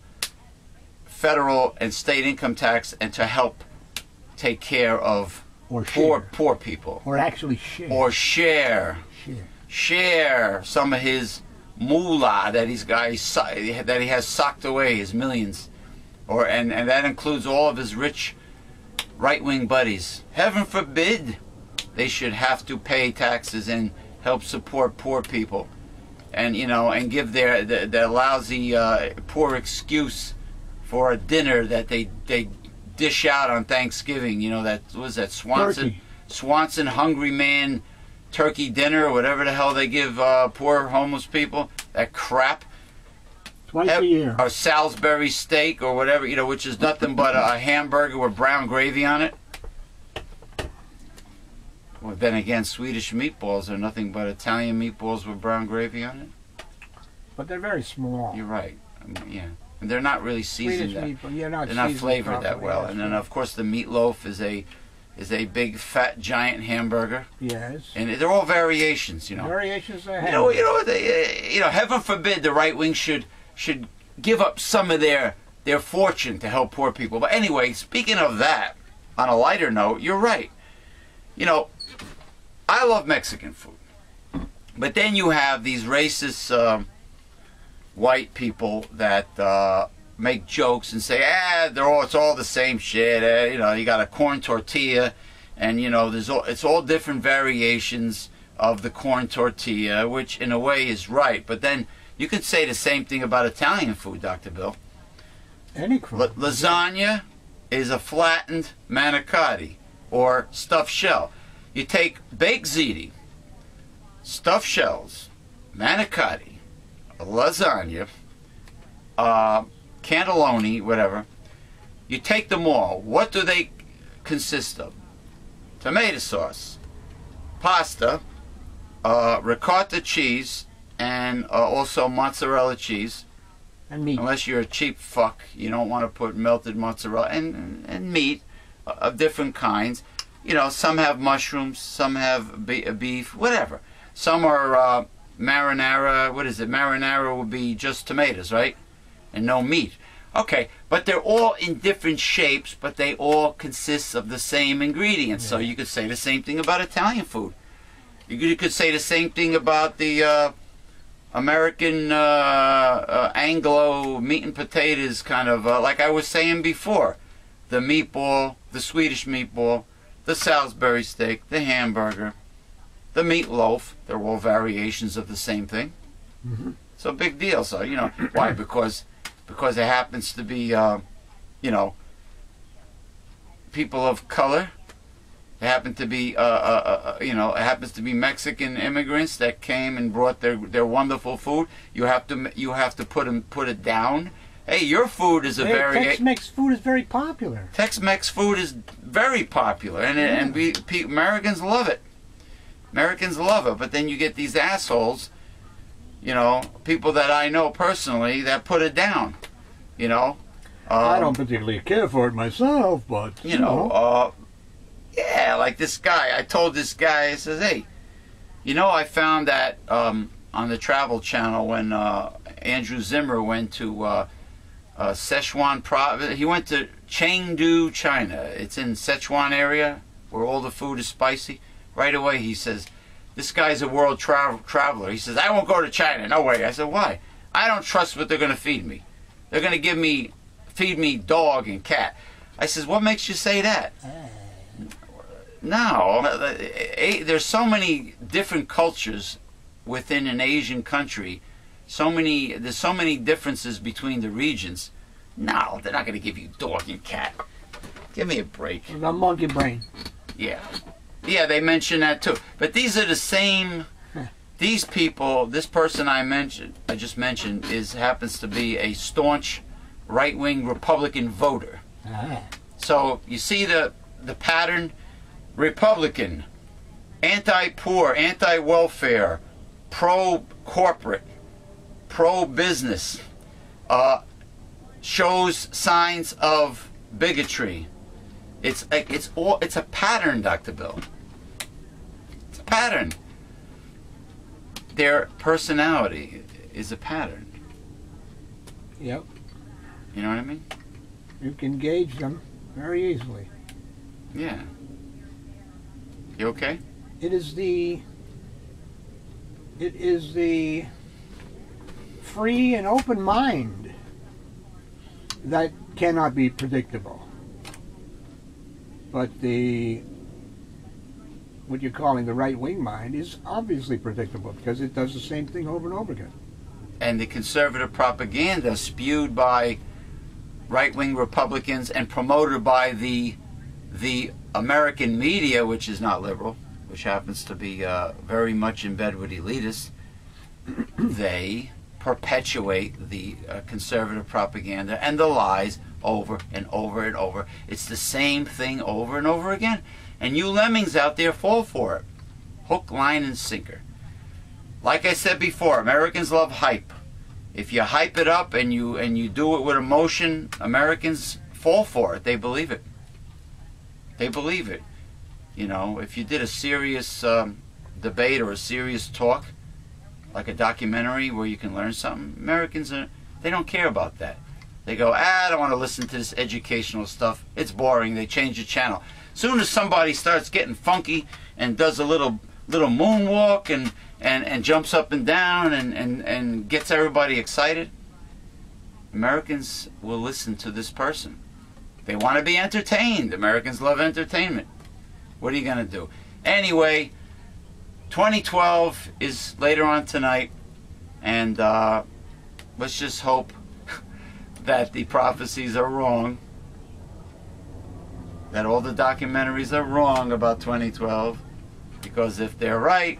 federal and state income tax and to help take care of poor people. Or actually share. Or share some of his moolah that that he has socked away, his millions. And that includes all of his rich right-wing buddies. Heaven forbid they should have to pay taxes and help support poor people, and and give their lousy poor excuse for a dinner that they dish out on Thanksgiving. That was that Swanson Hungry Man turkey dinner or whatever the hell they give poor homeless people. That crap. Twice a year. Or Salisbury steak or whatever, which is nothing but a hamburger with brown gravy on it. Well, then again, Swedish meatballs are nothing but Italian meatballs with brown gravy on it. But they're very small. You're right. Yeah. And they're not really seasoned. They're not flavored that well. And then, of course, the meatloaf is a big, fat, giant hamburger. Yes. And they're all variations, Variations of heaven forbid the right wing should give up some of their fortune to help poor people. But anyway, speaking of that, on a lighter note, you're right. I love Mexican food. But then you have these racist white people that make jokes and say, it's all the same shit. You got a corn tortilla, and it's all different variations of the corn tortilla, which in a way is right. But then you could say the same thing about Italian food, Dr. Bill. Any food. Lasagna is a flattened manicotti or stuffed shell. You take baked ziti, stuffed shells, manicotti, lasagna, cannelloni, whatever. You take them all. What do they consist of? Tomato sauce, pasta, ricotta cheese, and also mozzarella cheese. And meat. Unless you're a cheap fuck, you don't want to put melted mozzarella and meat of different kinds. you know, some have mushrooms, some have beef, whatever. Some are marinara. What is it? Marinara would be just tomatoes, right? And no meat. Okay, but they're all in different shapes, but they all consist of the same ingredients. Yeah. So you could say the same thing about Italian food. You could say the same thing about the American Anglo meat and potatoes kind of, like I was saying before. The meatball, the Swedish meatball, the Salisbury steak, the hamburger, the meatloaf. They're all variations of the same thing. Mm-hmm. So big deal. So, you know, why? Because it happens to be, you know, people of color. It happen to be, you know, it happens to be Mexican immigrants that came and brought their wonderful food. You have to put it down. Hey, your food is Tex-Mex food is very popular. Tex-Mex food is very popular, and Americans love it. Americans love it, but then you get these assholes, you know, people that I know personally that put it down, you know. I don't particularly care for it myself, but you know, yeah, like this guy. I told this guy, I says, hey, you know, I found that on the Travel Channel when Andrew Zimmer went to Sichuan province. He went to Chengdu, China. It's in Sichuan area where all the food is spicy. Right away he says, this guy's a world traveler. He says, I won't go to China. No way. I said, why? I don't trust what they're going to feed me. They're going to feed me dog and cat. I says, what makes you say that? No. There's so many different cultures within an Asian country. There's so many differences between the regions. No, they're not going to give you dog and cat. Give me a break. You got monkey brain. Yeah. Yeah, they mention that too. But these are the same. These people, this person I just mentioned, happens to be a staunch right-wing Republican voter. So you see the pattern: Republican, anti-poor, anti-welfare, pro-corporate, pro-business, shows signs of bigotry. It's a pattern, Dr. Bill. It's a pattern. Their personality is a pattern. Yep. You know what I mean? You can gauge them very easily. Yeah. You okay? It is the free and open mind that cannot be predictable. But what you're calling the right-wing mind is obviously predictable because it does the same thing over and over again. And the conservative propaganda spewed by right-wing Republicans and promoted by the American media, which is not liberal, which happens to be very much in bed with elitists, they perpetuate the conservative propaganda and the lies over and over and over. It's the same thing over and over again. And you lemmings out there fall for it. Hook, line, and sinker. Like I said before, Americans love hype. If you hype it up and you do it with emotion, Americans fall for it. They believe it. They believe it. You know, if you did a serious debate or a serious talk, like a documentary where you can learn something, Americans they don't care about that. They go, I don't want to listen to this educational stuff. It's boring. They change the channel. Soon as somebody starts getting funky and does a little moonwalk and jumps up and down and gets everybody excited, Americans will listen to this person. They want to be entertained. Americans love entertainment. What are you going to do? Anyway, 2012 is later on tonight, and let's just hope that the prophecies are wrong, that all the documentaries are wrong about 2012, because if they're right,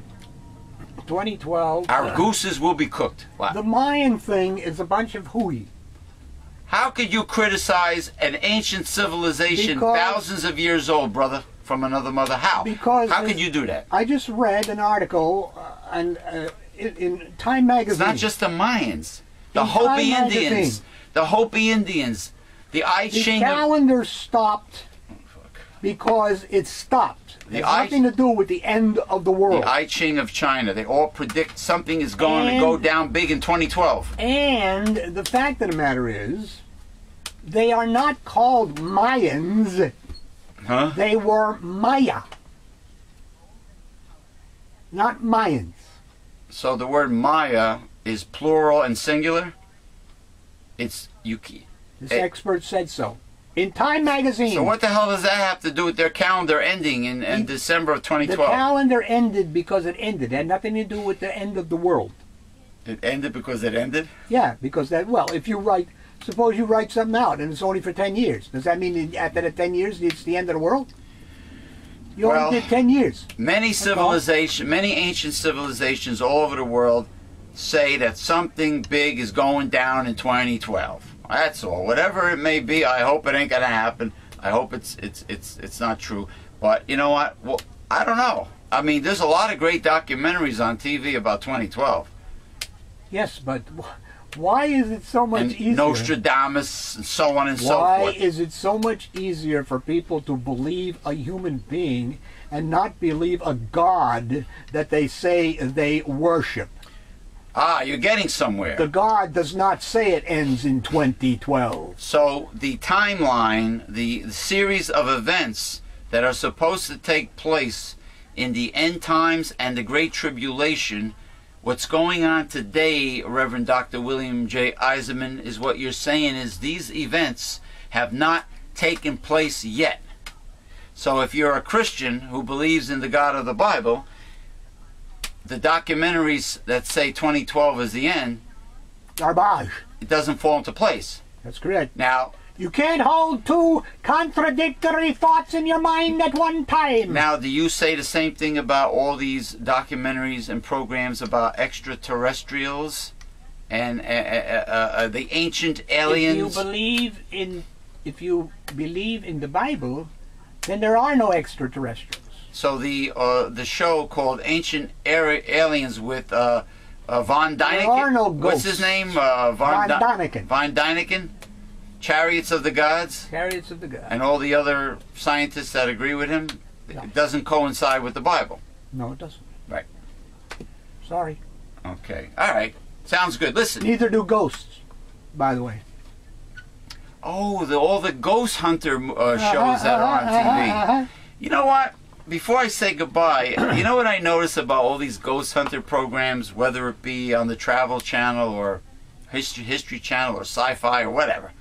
2012, our gooses will be cooked. Wow. The Mayan thing is a bunch of hooey. How could you criticize an ancient civilization thousands of years old, brother, from another mother? How? How could you do that? I just read an article in Time magazine. It's not just the Mayans. The Hopi Indians. The Hopi Indians. The I Ching. The calendar stopped because it stopped. It has The nothing to do with the end of the world. The I Ching of China. They all predict something is going to go down big in 2012. And the fact of the matter is, they are not called Mayans. Huh? They were Maya, not Mayans. So the word Maya is plural and singular? It's Yuki. This expert said so. In Time magazine. So what the hell does that have to do with their calendar ending in December of 2012? The calendar ended because it ended. It had nothing to do with the end of the world. It ended because it ended? Yeah, because that, well, if you write, suppose you write something out and it's only for 10 years. Does that mean that after the 10 years it's the end of the world? You only did 10 years. Many ancient civilizations all over the world say that something big is going down in 2012. That's all. Whatever it may be, I hope it ain't gonna happen. I hope it's not true. But you know what? Well, I don't know. I mean, there's a lot of great documentaries on TV about 2012. Yes, but why is it so much easier? Nostradamus and so on and so forth. Why is it so much easier for people to believe a human being and not believe a God that they say they worship? Ah, you're getting somewhere. The God does not say it ends in 2012. So the timeline, the series of events that are supposed to take place in the end times and the Great Tribulation, what's going on today, Reverend Dr. William J. Eisenman, is what you're saying is these events have not taken place yet. So if you're a Christian who believes in the God of the Bible, the documentaries that say 2012 is the end, garbage. It doesn't fall into place. That's correct. Now, you can't hold two contradictory thoughts in your mind at one time. Now, do you say the same thing about all these documentaries and programs about extraterrestrials and the ancient aliens? If you believe in the Bible, then there are no extraterrestrials. So the show called Ancient Aliens with Von Däniken. There are no ghosts. What's his name? Von Däniken. Von Däniken. Chariots of the Gods. Chariots of the Gods. And all the other scientists that agree with him. No. It doesn't coincide with the Bible. No, it doesn't. Right. Sorry. Okay. All right. Sounds good. Listen. Neither do ghosts, by the way. Oh, all the ghost hunter shows that are on TV. You know what? Before I say goodbye, you know what I notice about all these ghost hunter programs, whether it be on the Travel Channel or History Channel or Sci-Fi or whatever?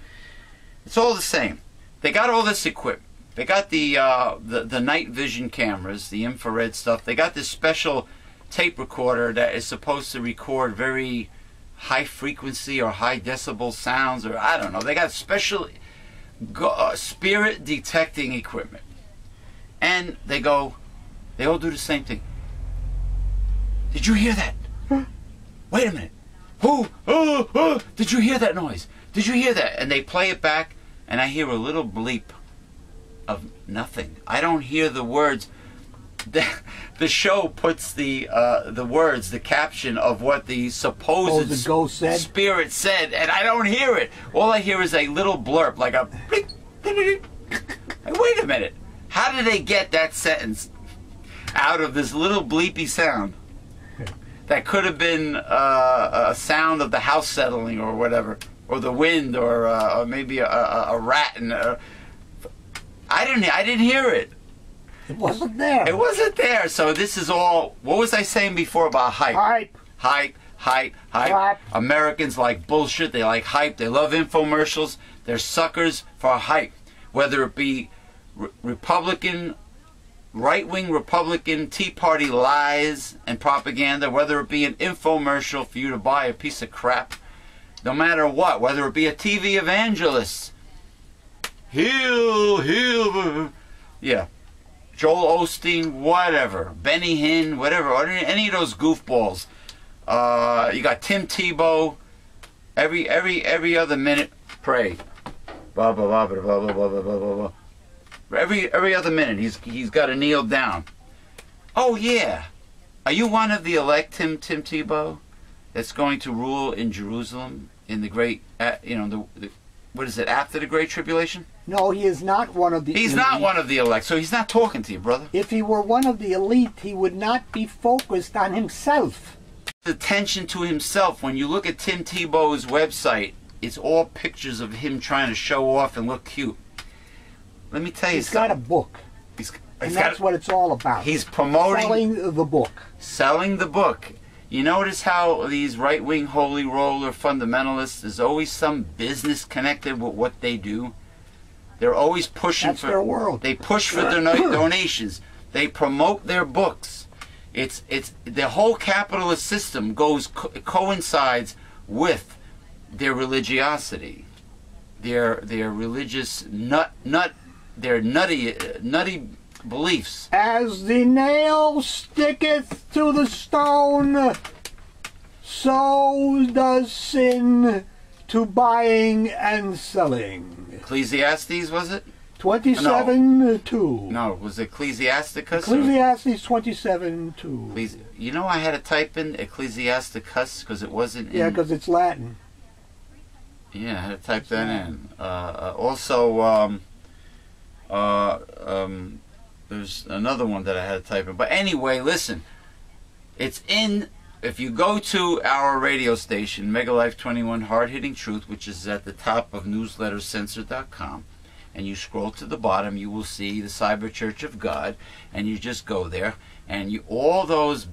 It's all the same. They got all this equipment. They got the night vision cameras, the infrared stuff. They got this special tape recorder that is supposed to record very high frequency or high decibel sounds, or I don't know. They got special spirit detecting equipment. And they all do the same thing. Did you hear that? Wait a minute. Who? Did you hear that noise? Did you hear that? And they play it back, and I hear a little bleep of nothing. I don't hear the words. The show puts the words, the caption of what the supposed spirit said, and I don't hear it. All I hear is a little blurb, like a bleep. Wait a minute. How did they get that sentence out of this little bleepy sound? That could have been a sound of the house settling or whatever, or the wind, or maybe a rat. And I didn't hear it. It wasn't there. It wasn't there. So this is all. What was I saying before about hype? Hype. Americans like bullshit. They like hype. They love infomercials. They're suckers for hype. Whether it be Republican, right-wing Republican Tea Party lies and propaganda, whether it be an infomercial for you to buy a piece of crap, no matter what, whether it be a TV evangelist, heal, yeah, Joel Osteen, whatever, Benny Hinn, whatever, any of those goofballs. You got Tim Tebow. Every other minute, pray. Blah blah blah blah blah blah blah blah blah. Every other minute, he's got to kneel down. Oh yeah, are you one of the elect, Tim Tebow, that's going to rule in Jerusalem in the great, what is it, after the Great Tribulation? No, he is not one of the He's elite. not one of the elect, so he's not talking to you, brother. If he were one of the elite, he would not be focused on himself. Attention to himself. When you look at Tim Tebow's website, it's all pictures of him trying to show off and look cute. Let me tell you He's got a something. book. And that's what it's all about. He's promoting... Selling the book. Selling the book. You notice how these right-wing holy roller fundamentalists, there's always some business connected with what they do. They're always pushing That's their world. They push for their donations. They promote their books. It's the whole capitalist system coincides with their religiosity, their religious their nutty beliefs. As the nail sticketh to the stone, so does sin to buying and selling. Ecclesiastes, was it? 27:2. No, was it Ecclesiasticus? Ecclesiastes 27:2. You know, I had to type in Ecclesiasticus because it wasn't in... Yeah, because it's Latin. Yeah, I had to type that in. Also, there's another one that I had to type in. But anyway, listen. It's in... If you go to our radio station, Mega Life 21 Hard Hitting Truth, which is at the top of newslettercensored.com, and you scroll to the bottom, you will see the Cyber Church of God, and you just go there, and all those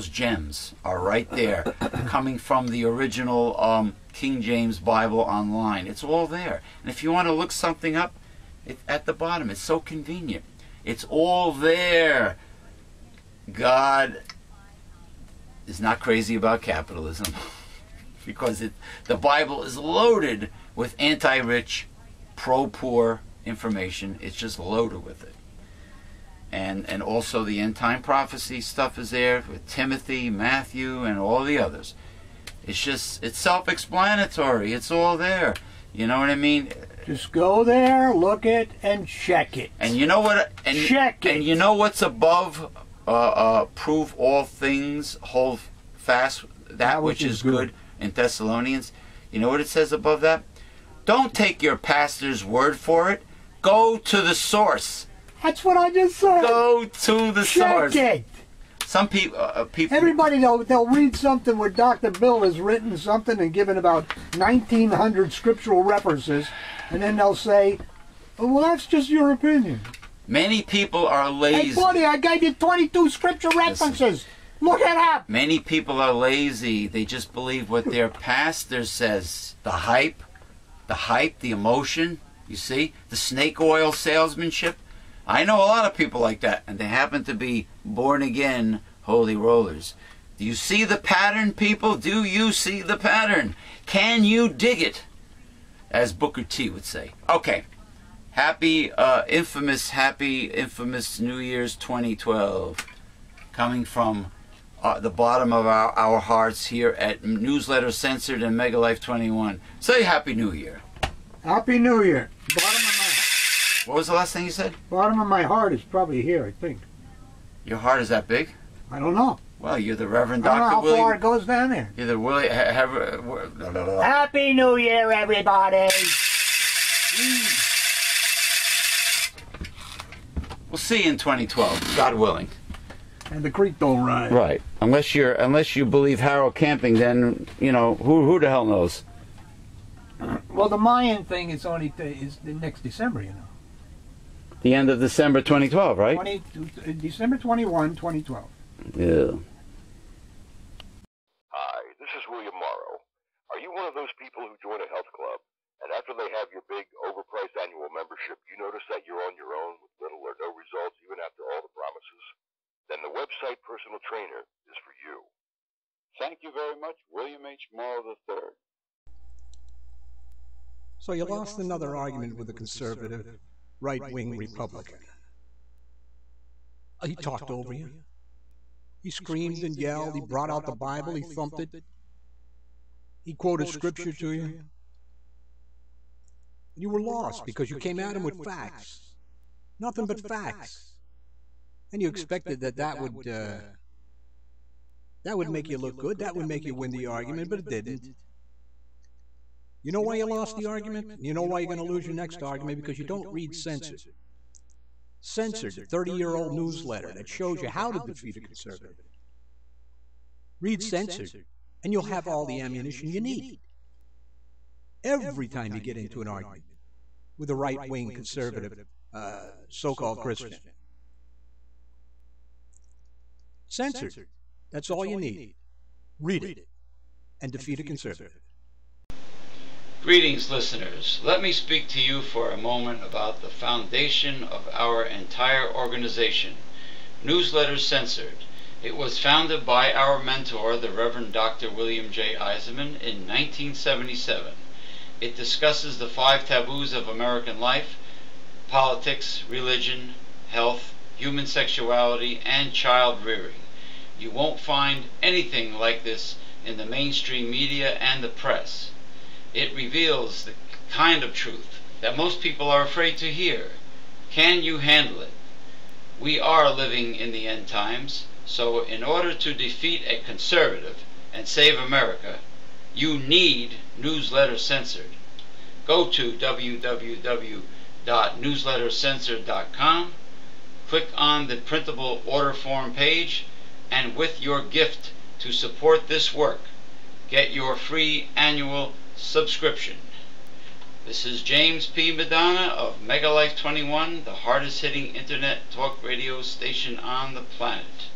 gems are right there, coming from the original King James Bible online. It's all there. And if you want to look something up, it's at the bottom. It's so convenient. It's all there. God is not crazy about capitalism because the Bible is loaded with anti-rich, pro-poor information. It's just loaded with it. And also the end-time prophecy stuff is there with Timothy, Matthew, and all the others. It's self-explanatory. It's all there. You know what I mean? Just go there, look it, and check it. And you know what? Check it. And you know what's above? Prove all things, hold fast that which is good in Thessalonians. You know what it says above that? Don't take your pastor's word for it. Go to the source. That's what I just said. Go to the source. Check it. Some people... Everybody, they'll read something where Dr. Bill has written something and given about 1,900 scriptural references, and then they'll say, oh, well, that's just your opinion. Many people are lazy. Hey, buddy, I gave you 22 scripture references. Listen, look it up. Many people are lazy. They just believe what their pastor says. The hype, the emotion, you see? The snake oil salesmanship. I know a lot of people like that, and they happen to be born-again holy rollers. Do you see the pattern, people? Do you see the pattern? Can you dig it? As Booker T would say. Okay. Happy infamous New Year's 2012. Coming from the bottom of our hearts here at Newsletter Censored and Mega Life 21. Say Happy New Year. Happy New Year. Bottom of my... What was the last thing you said? Bottom of my heart is probably here, I think. Your heart is that big? I don't know. Well, you're the Reverend I don't Dr. know William. how far it goes down there. You're the William... Happy New Year, everybody. We'll see you in 2012, God willing. And the creek don't rise. Right. Unless you believe Harold Camping, then you know who the hell knows. Well, the Mayan thing is only is the next December, you know. The end of December 2012, right? December 21, 2012. Yeah. Hi, this is William Morrow. Are you one of those people who join a health club, and after they have your big, overpriced annual membership, you notice that you're on your own with little or no results even after all the promises? Then the website Personal Trainer is for you. Thank you very much, William H. Morrow III. So you lost another argument with a conservative, right-wing Republican. He talked over you. He screamed and yelled. He brought out the Bible. He thumped it. He quoted scripture to you. You were lost because you came at him with facts. Nothing but facts. And you expected that would make you look good. That would make you win the argument, but it didn't. You know why you lost the argument? You know why you're going to lose your next argument? Because you don't read Censored. Censored, the 30-year-old newsletter that shows you how to defeat a conservative. Read Censored, and you'll have all the ammunition you need. Every time you get into an argument with a right-wing conservative, so-called Christian. Censored, that's all you need. Read it, and defeat a conservative. Greetings, listeners. Let me speak to you for a moment about the foundation of our entire organization, Newsletters Censored. It was founded by our mentor, the Reverend Dr. William J. Eisenman, in 1977. It discusses the 5 taboos of American life: politics, religion, health, human sexuality, and child rearing. You won't find anything like this in the mainstream media and the press. It reveals the kind of truth that most people are afraid to hear. Can you handle it? We are living in the end times, so in order to defeat a conservative and save America, you need Newsletters Censored. Go to www.newslettercensored.com, click on the printable order form page, and with your gift to support this work, get your free annual subscription. This is James P. Madonna of Megalife 21, the hardest hitting internet talk radio station on the planet.